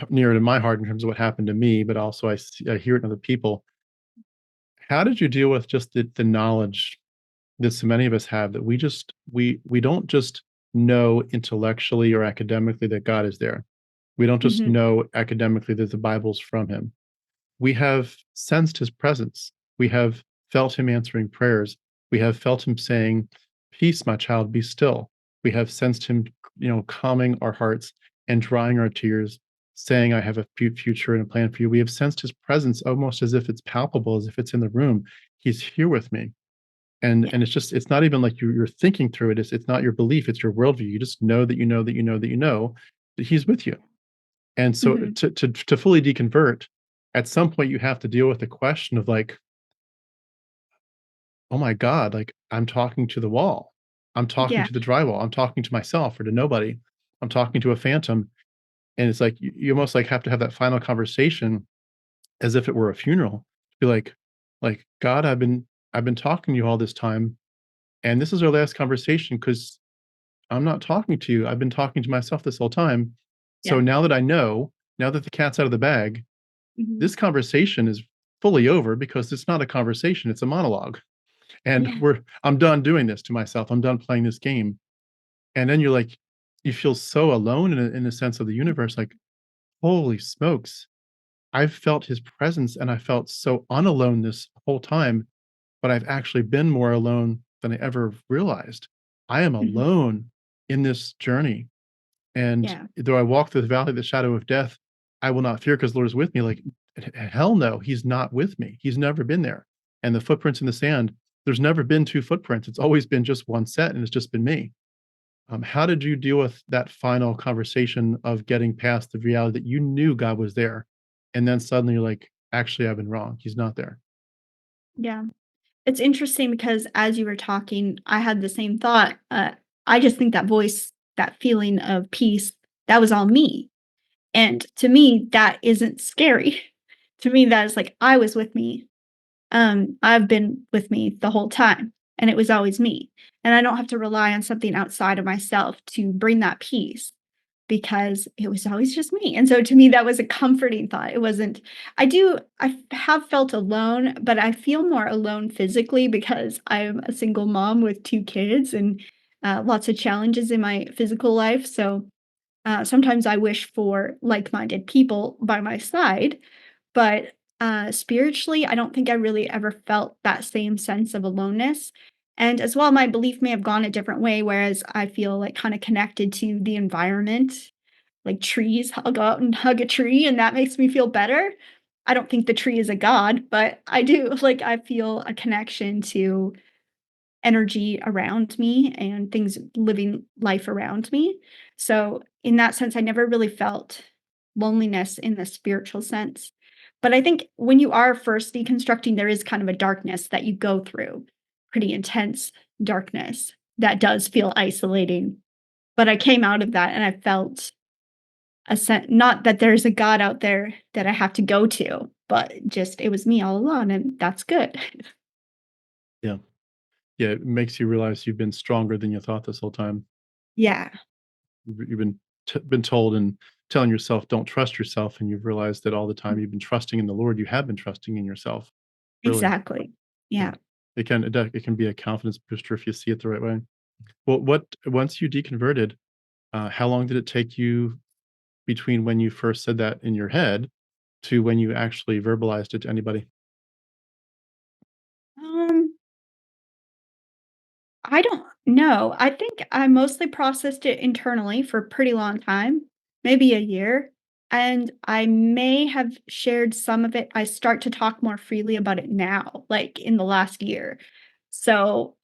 near to my heart in terms of what happened to me, but also I hear it in other people. How did you deal with just the knowledge that so many of us have that we don't just know intellectually or academically that God is there. We don't just Mhm. know academically that the Bible's from him. We have sensed his presence. We have felt him answering prayers. We have felt him saying, "Peace, my child, be still." We have sensed him, calming our hearts and drying our tears, saying, "I have a future and a plan for you." We have sensed his presence almost as if it's palpable, as if it's in the room. He's here with me. And Yeah. it's not even like you're thinking through it. It's not your belief, it's your worldview. You just know that you know that you know that you know that he's with you. And so Mhm. to fully deconvert, at some point you have to deal with the question of like, "Oh my god, like, I'm talking to the wall. I'm talking Yeah. to the drywall. I'm talking to myself or to nobody. I'm talking to a phantom." And it's like you almost, like, have to have that final conversation as if it were a funeral. Be like, "God, I've been talking to you all this time, and this is our last conversation because 'cause I'm not talking to you. I've been talking to myself this whole time. So Yeah. now that I know, now that the cat's out of the bag, Mhm. this conversation is fully over because it's not a conversation, it's a monologue. And Yeah. I'm done doing this to myself. I'm done playing this game. And then you feel so alone in a sense of the universe, like, holy smokes. I've felt his presence and I felt so unalone this whole time, but I've actually been more alone than I ever realized. I am Mhm. alone in this journey. And Yeah. though I walk through the valley of the shadow of death, I will not fear because the Lord is with me. Like, hell no, he's not with me. He's never been there. And the footprints in the sand, there's never been two footprints. It's always been just one set, and it's just been me. How did you deal with that final conversation of getting past the reality that you knew God was there, and then suddenly you're like, actually, I've been wrong. He's not there. Yeah. It's interesting because as you were talking, I had the same thought. I just think that voice, that feeling of peace, that was all me. And to me, that isn't scary. To me, that is like I was with me. I've been with me the whole time. and it was always me. And I don't have to rely on something outside of myself to bring that peace because it was always just me. And so to me, that was a comforting thought. It wasn't, I have felt alone, but I feel more alone physically because I'm a single mom with two kids and lots of challenges in my physical life. So sometimes I wish for like minded people by my side, but spiritually, I don't think I really ever felt that same sense of aloneness. And as well, my belief may have gone a different way, whereas I feel like kind of connected to the environment, like trees. I'll go out and hug a tree, and that makes me feel better. I don't think the tree is a god, but I do like I feel a connection to energy around me and things living life around me. So, in that sense, I never really felt loneliness in the spiritual sense. But I think when you are first deconstructing, there is kind of a darkness that you go through, pretty intense darkness that does feel isolating. But I came out of that and I felt a sense, not that there's a God out there that I have to go to, but just it was me all alone, and that's good. Yeah. Yeah, it makes you realize you've been stronger than you thought this whole time. Yeah, You've been told and telling yourself, "Don't trust yourself," and you've realized that all the time you've been trusting in the Lord, you have been trusting in yourself, really. exactly. Yeah. Yeah. It can be a confidence booster if you see it the right way. Well, what once you deconverted, how long did it take you between when you first said that in your head to when you actually verbalized it to anybody? Um, I don't know. I think I mostly processed it internally for a pretty long time, maybe a year. And I may have shared some of it. I start to talk more freely about it now, like in the last year. So,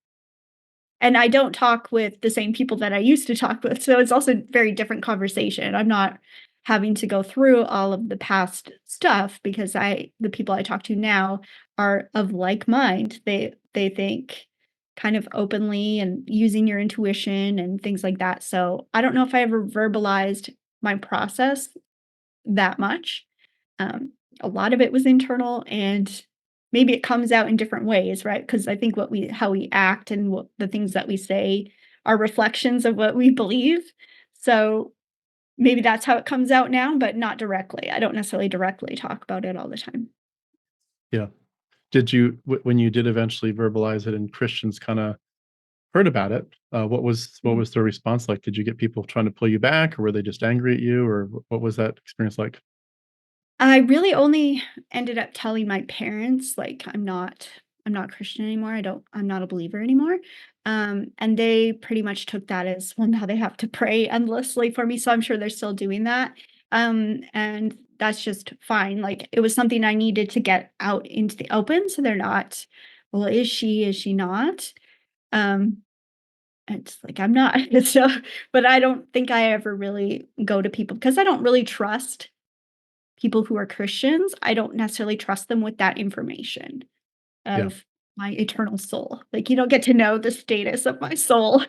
and I don't talk with the same people that I used to talk with. So it's also a very different conversation. I'm not having to go through all of the past stuff because the people I talk to now are of like mind. They think kind of openly and using your intuition and things like that. So I don't know if I ever verbalized my process that much. Um, a lot of it was internal and maybe it comes out in different ways, right? Because I think how we act and what the things that we say are reflections of what we believe. So maybe that's how it comes out now, but not directly. I don't necessarily directly talk about it all the time. Yeah. Did you when you did eventually verbalize it and Christians kinda heard about it, what Mhm. was their response like? Did you get people trying to pull you back, or were they just angry at you, or what was that experience like? I really only ended up telling my parents, like, I'm not Christian anymore. I'm not a believer anymore. And they pretty much took that as, well, now they have to pray endlessly for me. So I'm sure they're still doing that. And that's just fine. Like it was something I needed to get out into the open. So they're not, well, is she not? Um, it's like I'm not. So, but I don't think I ever really go to people because I don't really trust people who are Christians. I don't necessarily trust them with that information Yeah. of my eternal soul. Like, you don't get to know the status of my soul.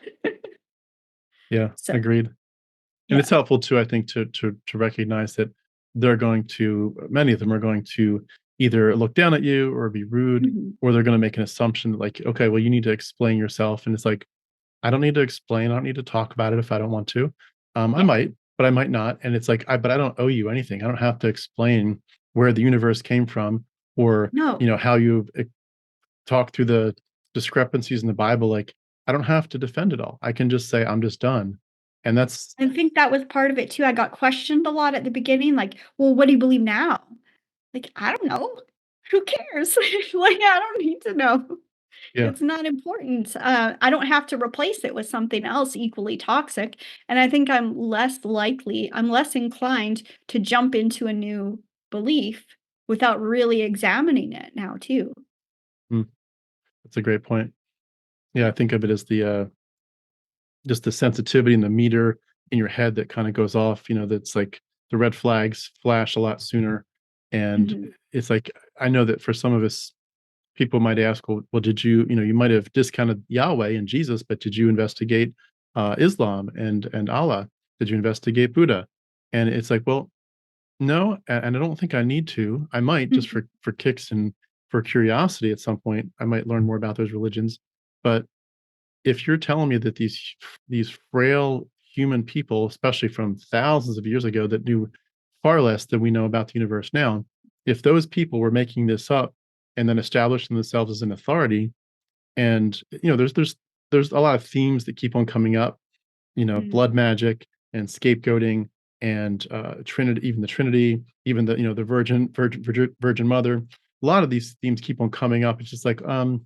Yeah, So, agreed. And yeah. it's helpful too, I think, to recognize that they're going to many of them are going to either look down at you or be rude, Mhm. or they're gonna make an assumption that like, "Okay, well, you need to explain yourself," and it's like, I don't need to explain, I don't need to talk about it if I don't want to. I Yeah. might, but I might not, and it's like, but I don't owe you anything. I don't have to explain where the universe came from or, No, how you talk through the discrepancies in the Bible, like, I don't have to defend it all. I can just say, "I'm just done." And that's I think that was part of it too. I got questioned a lot at the beginning, like, "Well, what do you believe now?" Like, "I don't know. Who cares?" Like, I don't need to know. yeah, It's not important. I don't have to replace it with something else equally toxic. And I think I'm less inclined to jump into a new belief without really examining it now, too. mm, that's a great point. Yeah, I think of it as just the sensitivity and the meter in your head that kinda goes off, that's like the red flags flash a lot sooner, and Mhm. it's like, I know that for some of us, people might ask, "Well, did you," you might have discounted Yahweh and Jesus, but did you investigate, Islam and Allah? Did you investigate Buddha? And it's like, well, no, and I don't think I need to. I might just Mhm. for kicks and for curiosity at some point. I might learn more about those religions, But if you're telling me that these frail human people, especially from thousands of years ago, that knew far less than we know about the universe now, if those people were making this up and then establishing themselves as an authority, and there's a lot of themes that keep on coming up, Mm. blood magic and scapegoating and Trinity, even the Trinity, even the Virgin Mother. A lot of these themes keep on coming up. It's just like, I'm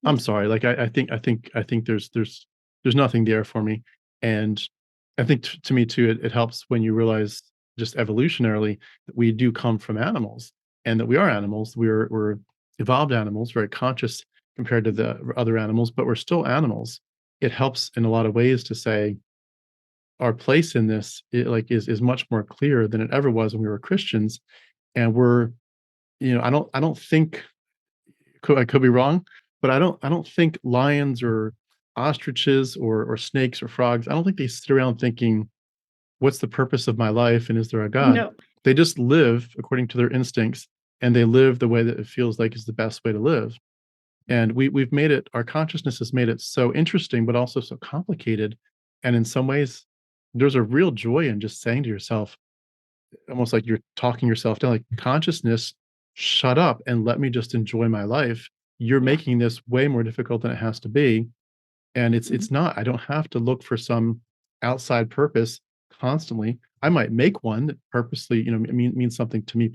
Yeah. sorry. Like I think there's nothing there for me, and I think to me too, it helps when you realize just evolutionarily that we do come from animals, and that we are animals. We're evolved animals, very conscious compared to the other animals, but we're still animals. It helps in a lot of ways to say our place in this is much more clear than it ever was when we were Christians, and we're I don't think I could be wrong, but I don't think lions or ostriches or snakes or frogs, I don't think they sit around thinking, "What's the purpose of my life, and is there a God?" No. They just live according to their instincts, and they live the way that it feels like is the best way to live. And we've made it our consciousness has made it so interesting, but also so complicated. And in some ways, there's a real joy in just saying to yourself, almost like you're talking yourself down, like, "Consciousness, shut up and let me just enjoy my life. You're Yeah. making this way more difficult than it has to be." And it's Mhm. it's not. I don't have to look for some outside purpose constantly. I might make one that purposely, means something to me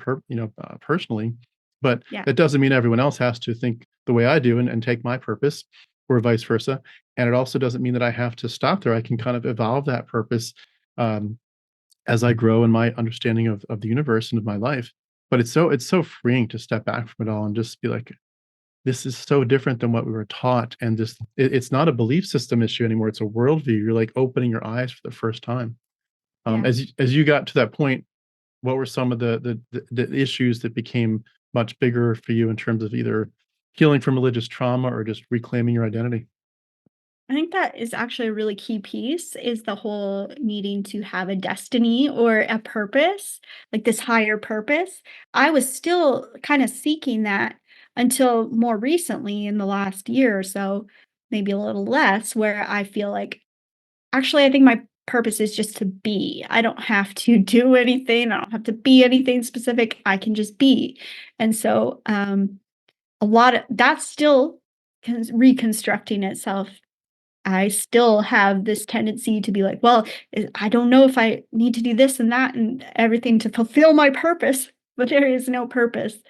personally, but Yeah. that doesn't mean everyone else has to think the way I do and take my purpose, or vice versa. And it also doesn't mean that I have to stop there. I can kind of evolve that purpose, um, as I grow in my understanding of the universe and of my life. But it's so freeing to step back from it all and just be like, this is so different than what we were taught, and just it's not a belief system issue anymore. It's a worldview. You're like opening your eyes for the first time. Yeah. As you got to that point, what were some of the issues that became much bigger for you in terms of either healing from religious trauma or just reclaiming your identity? I think that is actually a really key piece is the whole needing to have a destiny or a purpose, like this higher purpose. I was still kind of seeking that until more recently in the last year or so, maybe a little less, where I feel like actually I think my purpose is just to be. I don't have to do anything. I don't have to be anything specific. I can just be. And so a lot of that's still reconstructing itself. I still have this tendency to be like, well, I don't know if I need to do this and that and everything to fulfill my purpose, but there is no purpose.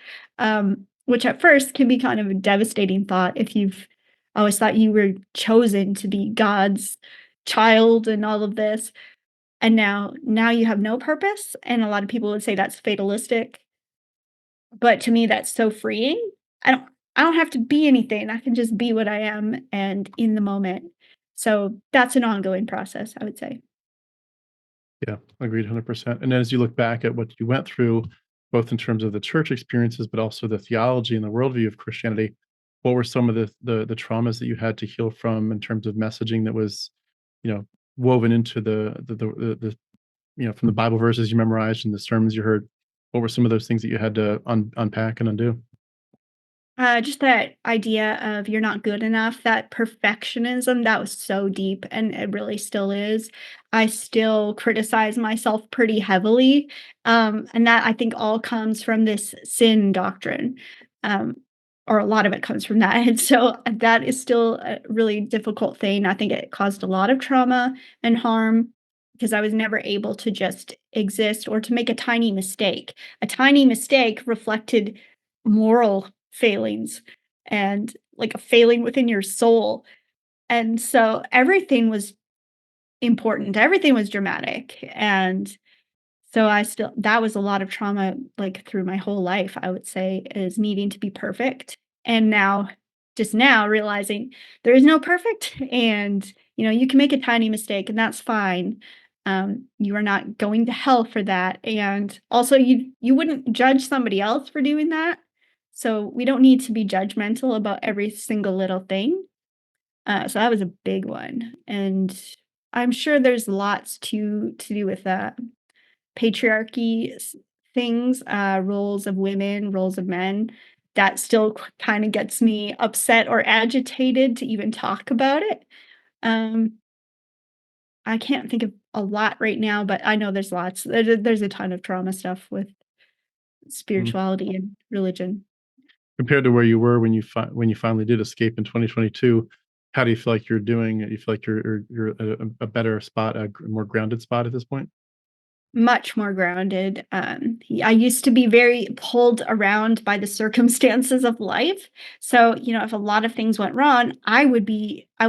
Which at first can be kind of a devastating thought if you've always thought you were chosen to be God's child and all of this. And now you have no purpose. And a lot of people would say that's fatalistic. But to me, that's so freeing. I don't I don't have to be anything. I can just be what I am and in the moment. So that's an ongoing process, I would say. Yeah, agreed 100%. And as you look back at what you went through, both in terms of the church experiences, but also the theology and the worldview of Christianity, what were some of the traumas that you had to heal from in terms of messaging that was, you know, woven into the from the Bible verses you memorized and the sermons you heard? What were some of those things that you had to unpack and undo? Just that idea of you're not good enough, that perfectionism, that was so deep and it really still is. I still criticize myself pretty heavily. And that I think all comes from this sin doctrine. Um, or a lot of it comes from that. And so that is still a really difficult thing. I think it caused a lot of trauma and harm because I was never able to just exist or to make a tiny mistake. A tiny mistake reflected moral failings and like a failing within your soul. And so everything was important. Everything was dramatic. And so I still that was a lot of trauma like through my whole life, I would say, is needing to be perfect. And now just now realizing there is no perfect and you can make a tiny mistake and that's fine. You are not going to hell for that. And also you wouldn't judge somebody else for doing that. So we don't need to be judgmental about every single little thing. So that was a big one. And I'm sure there's lots to do with that patriarchy things, roles of women, roles of men. that still kind of gets me upset or agitated to even talk about it. Um, I can't think of a lot right now, but I know there's lots. There's a ton of trauma stuff with Mm. spirituality and religion. Compared to where you were when when you finally did escape in 2022, how do you feel like you're doing? You feel like you're at a better spot, a more grounded spot at this point? Much more grounded. I used to be very pulled around by the circumstances of life. So, if a lot of things went wrong, I would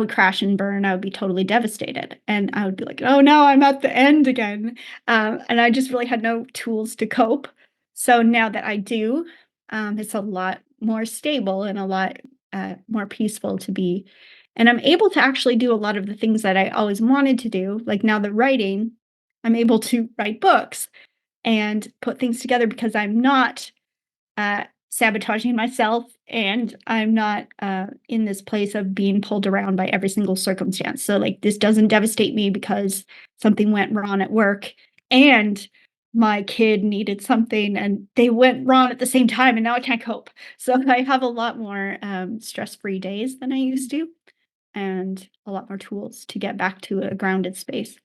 crash and burn. I would be totally devastated. And I would be like, oh no, I'm at the end again. And I just really had no tools to cope. So now that I do, it's a lot more stable and a lot more peaceful to be. And I'm able to actually do a lot of the things that I always wanted to do. Like now the writing, I'm able to write books and put things together because I'm not sabotaging myself and I'm not in this place of being pulled around by every single circumstance. So, like, this doesn't devastate me because something went wrong at work and my kid needed something and they went wrong at the same time and now I can't cope. So, I have a lot more stress free days than I used to and a lot more tools to get back to a grounded space.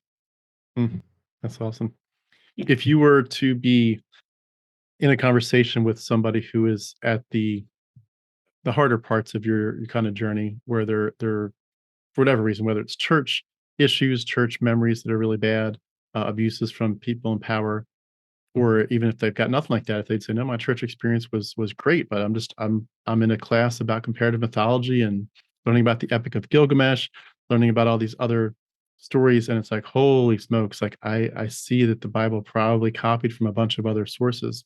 Mhm. That's awesome. Yeah. If you were to be in a conversation with somebody who is at the harder parts of your kind of journey, where they're for whatever reason, whether it's church issues, church memories that are really bad, abuses from people in power, or even if they've got nothing like that, if they'd say, "No, my church experience was great, but I'm in a class about comparative mythology and learning about the Epic of Gilgamesh, learning about all these other stories," and it's like, holy smokes! Like I see that the Bible probably copied from a bunch of other sources,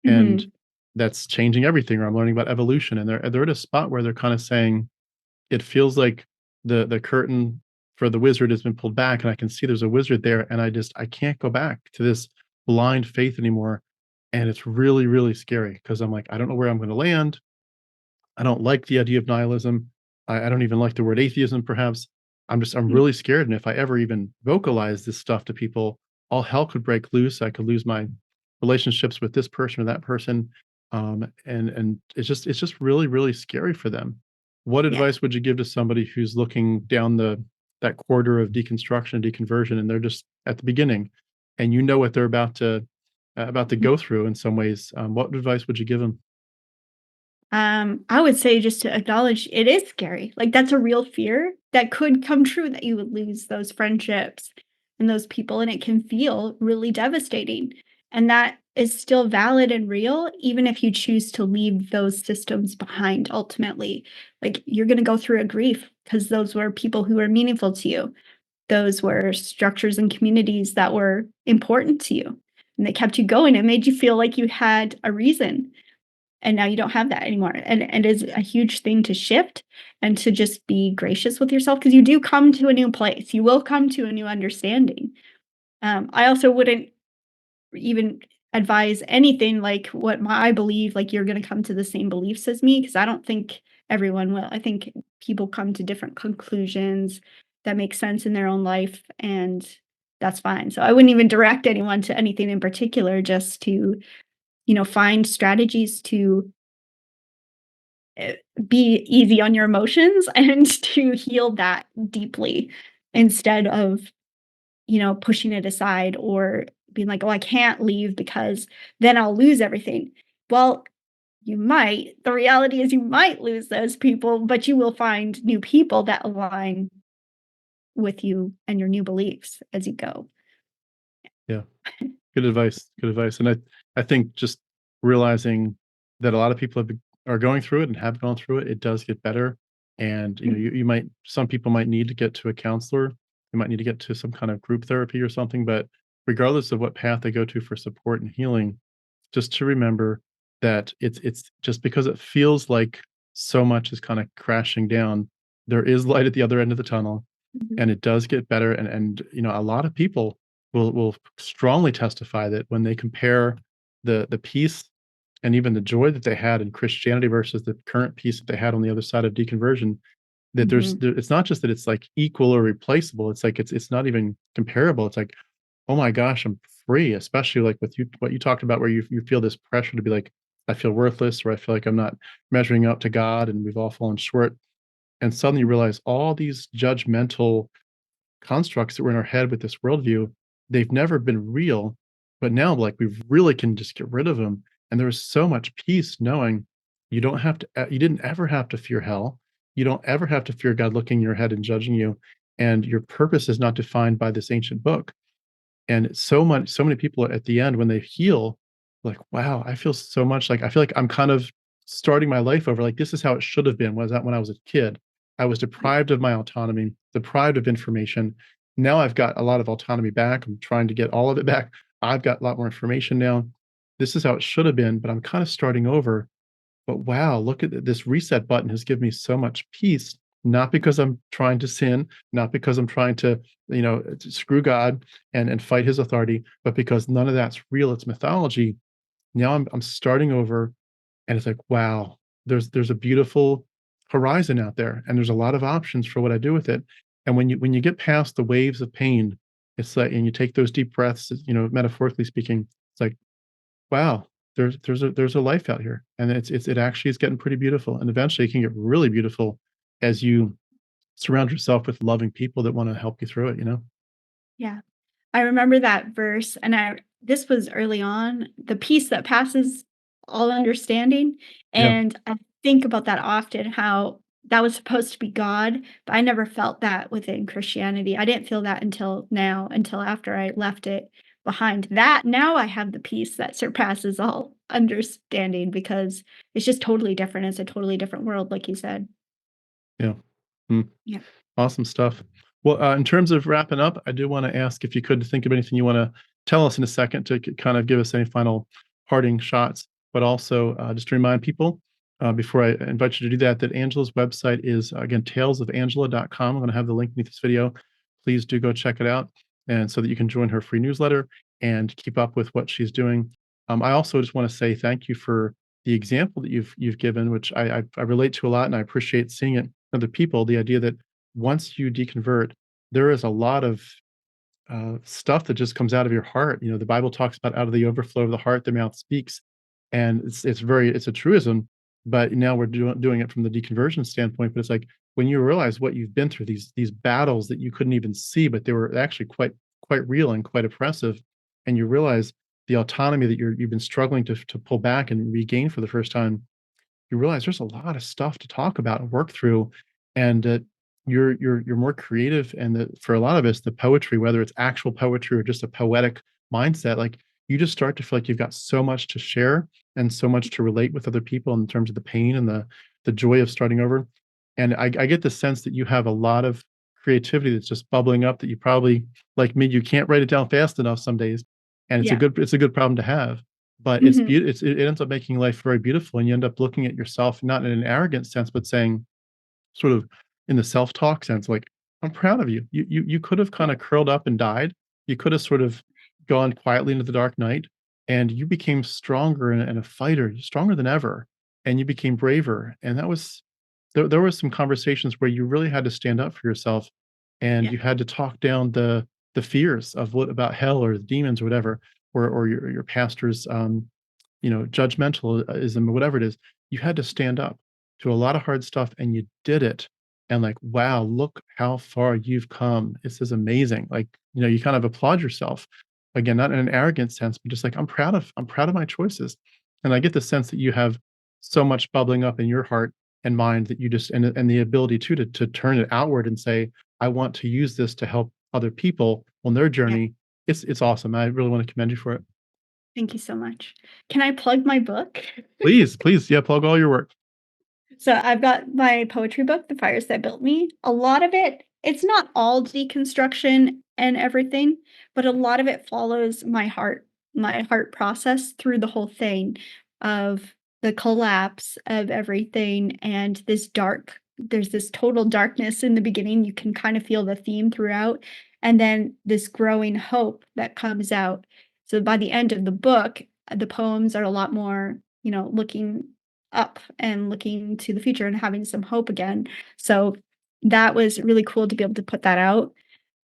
and Hmm. that's changing everything. Or I'm learning about evolution, and they're at a spot where they're kind of saying, it feels like the curtain for the wizard has been pulled back, and I can see there's a wizard there, and I can't go back to this blind faith anymore, and it's really, really scary because I'm like, I don't know where I'm gonna land. I don't like the idea of nihilism. I don't even like the word atheism, perhaps. I'm really scared, and if I ever even vocalize this stuff to people, all hell could break loose. I could lose my relationships with this person or that person, and it's just really, really scary for them. What Yeah. advice would you give to somebody who's looking down that quarter of deconstruction, deconversion, and they're just at the beginning, and you know what they're about to go through in some ways? What advice would you give them? I would say just to acknowledge it is scary. Like that's a real fear that could come true that you would lose those friendships and those people, and it can feel really devastating. And that is still valid and real, even if you choose to leave those systems behind ultimately. Like you're going to go through a grief because those were people who were meaningful to you. Those were structures and communities that were important to you and they kept you going. It made you feel like you had a reason and now you don't have that anymore, and it's a huge thing to shift and to just be gracious with yourself because you do come to a new place, you will come to a new understanding. I also wouldn't even advise anything like what I believe, like you're gonna come to the same beliefs as me, because I don't think everyone will. I think people come to different conclusions that make sense in their own life, and that's fine. So I wouldn't even direct anyone to anything in particular, just to, find strategies to eh, be easy on your emotions and to heal that deeply instead of, pushing it aside or being like, "Oh, I can't leave because then I'll lose everything." Well, you might. The reality is you might lose those people, but you will find new people that align with you and your new beliefs as you go. Yeah. Good advice, good advice, and I think just realizing that a lot of people are going through it and have gone through it, it does get better, and, Mhm, you might some people might need to get to a counselor, you might need to get to some kind of group therapy or something, but regardless of what path they go to for support and healing, just to remember that it's just because it feels like so much is kinda crashing down, there is light at the other end of the tunnel, mhm, and it does get better, and, a lot of people will strongly testify that when they compare the peace and even the joy that they had in Christianity versus the current peace that they had on the other side of deconversion, that mhm. it's not just that it's like equal or replaceable. It's like it's not even comparable. It's like, oh my gosh, I'm free. Especially like with you, what you talked about, where you feel this pressure to be like, I feel worthless, or I feel like I'm not measuring up to God and we've all fallen short. And suddenly you realize all these judgmental constructs that were in our head with this worldview, they've never been real, but now like we really can just get rid of them. And there's so much peace knowing you don't have to, you didn't ever have to fear hell. You don't ever have to fear God looking in your head and judging you. And your purpose is not defined by this ancient book. And so many people at the end when they heal, like, wow, I feel so much like I feel like I'm kind of starting my life over. Like this is how it should have been. Was that when I was a kid? I was Yeah. deprived of my autonomy, deprived of information. Now I've got a lot of autonomy back. I'm trying to get all of it back. I've got a lot more information now. This is how it should have been, but I'm kind of starting over. But wow, look at this reset button has given me so much peace, not because I'm trying to sin, not because I'm trying to, to screw God and fight his authority, but because none of that's real, it's mythology. Now I'm starting over and it's like, wow, there's a beautiful horizon out there and there's a lot of options for what I do with it. And when you get past the waves of pain, it's like and you take those deep breaths, metaphorically speaking, it's like wow, there's a life out here, and it actually is getting pretty beautiful, and eventually it can get really beautiful as you surround yourself with loving people that wanna help you through it, you know? Yeah. I remember that verse, and I this was early on, the peace that passes all understanding, Yeah, and I think about that often, how that was supposed to be God, but I never felt that within Christianity. I didn't feel that until now, until after I left it behind. That now I have the peace that surpasses all understanding because it's just totally different. It's a totally different world, like you said. yeah. Mm. Yeah. Awesome stuff. Well, in terms of wrapping up, I do wanna ask if you could think of anything you wanna tell us in a second to kind of give us any final parting shots, but also, just to remind people, before I invite you to do that, that Angela's website is, again, talesofangela.com. I'm gonna have the link beneath this video. Please do go check it out, and so that you can join her free newsletter and keep up with what she's doing. I also just wanna say thank you for the example that you've given, which I relate to a lot, and I appreciate seeing it in other people, the idea that once you deconvert, there is a lot of stuff that just comes out of your heart. The Bible talks about out of the overflow of the heart, the mouth speaks, and it's a truism. But now we're doing it from the deconversion standpoint. But it's like when you realize what you've been through, these battles that you couldn't even see, but they were actually quite real and quite oppressive, and you realize the autonomy that you've been struggling to pull back and regain for the first time, you realize there's a lot of stuff to talk about and work through, and that you're more creative, and that for a lot of us, the poetry, whether it's actual poetry or just a poetic mindset, like you just start to feel like you've got so much to share and so much to relate with other people in terms of the pain and the joy of starting over. And I get the sense that you have a lot of creativity that's just bubbling up that you probably, like me, you can't write it down fast enough some days, and Yeah. it's a good problem to have. But Mhm. it ends up making life very beautiful, and you end up looking at yourself not in an arrogant sense, but saying sort of in the self-talk sense, like, "I'm proud of you. You could have Yeah. kinda curled up and died. You could have sort of gone quietly into the dark night, and you became stronger and a fighter, stronger than ever, and you became braver." And that was there were some conversations where you really had to stand up for yourself, and Yeah. you had to talk down the fears of what about hell or the demons or whatever, or your pastor's, judgmentalism or whatever it is. You had to stand up to a lot of hard stuff and you did it. And like, wow, look how far you've come. This is amazing. Like, you kind of applaud yourself. Again, not in an arrogant sense, but just like I'm proud of my choices. And I get the sense that you have so much bubbling up in your heart and mind that you just and the ability to turn it outward and say, I want to use this to help other people on their Yeah. journey. It's awesome. I really want to commend you for it. Thank you so much. Can I plug my book? Please, please, yeah, plug all your work. So I've got my poetry book, The Fires That Built Me. A lot of it, it's not all deconstruction and everything, but a lot of it follows my heart process through the whole thing of the collapse of everything and there's this total darkness in the beginning. You can kind of feel the theme throughout, and then this growing hope that comes out. So by the end of the book, the poems are a lot more, looking up and looking to the future and having some hope again. So that was really cool to be able to put that out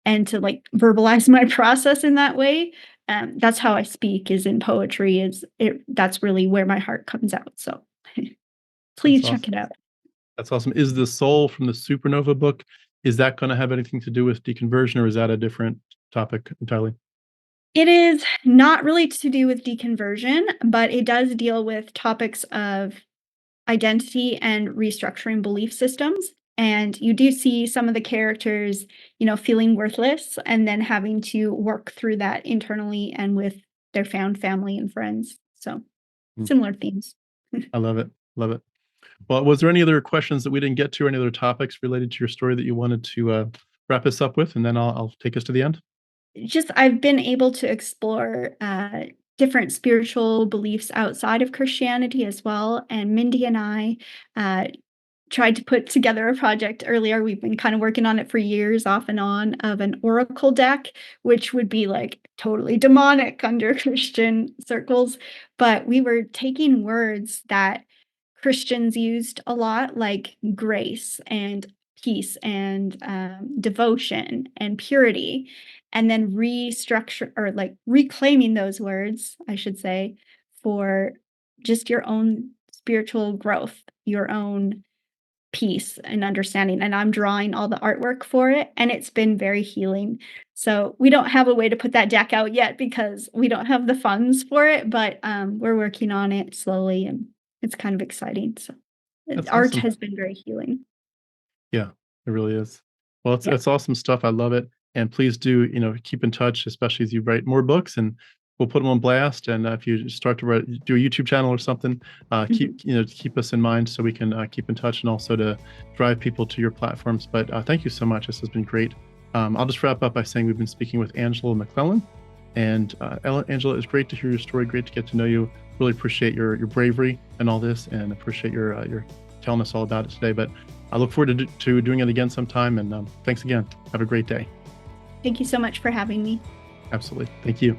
and to like verbalize my process in that way. that's how I speak, is in poetry. That's really where my heart comes out. So That's please check awesome. it out. That's awesome. Is the soul from the Supernova book, is that going to have anything to do with deconversion, or is that a different topic entirely? It is not really to do with deconversion, but it does deal with topics of identity and restructuring belief systems. And you do see some of the characters, feeling worthless and then having to work through that internally and with their found family and friends. So Mm, similar themes. I love it. Love it. Well, was there any other questions that we didn't get to, any other topics related to your story that you wanted to wrap us up with? And then I'll take us to the end. Just I've been able to explore different spiritual beliefs outside of Christianity as well. And Mindy and I uh, tried to put together a project earlier. We've been kind of working on it for years, off and on, of an oracle deck, which would be like totally demonic under Christian circles. But we were taking words that Christians used a lot, like grace and peace and devotion and purity, and then restructure, or like reclaiming those words, I should say, for just your own spiritual growth, your own peace and understanding. And I'm drawing all the artwork for it, and it's been very healing. So we don't have a way to put that deck out yet because we don't have the funds for it, but we're working on it slowly, and it's kind of exciting. So That's art awesome. has been very healing. Yeah, it really is. Well, Yeah. it's awesome stuff. I love it. And please do, keep in touch, especially as you write more books, and we'll put them on blast. And if you start to do a YouTube channel or something, Mhm. keep us in mind so we can keep in touch, and also to drive people to your platforms. But thank you so much. This has been great. I'll just wrap up by saying we've been speaking with Angela McClellan. And Angela, it's great to hear your story. Great to get to know you. Really appreciate your bravery and all this, and appreciate your telling us all about it today. But I look forward to doing it again sometime. And thanks again. Have a great day. Thank you so much for having me. Absolutely. Thank you.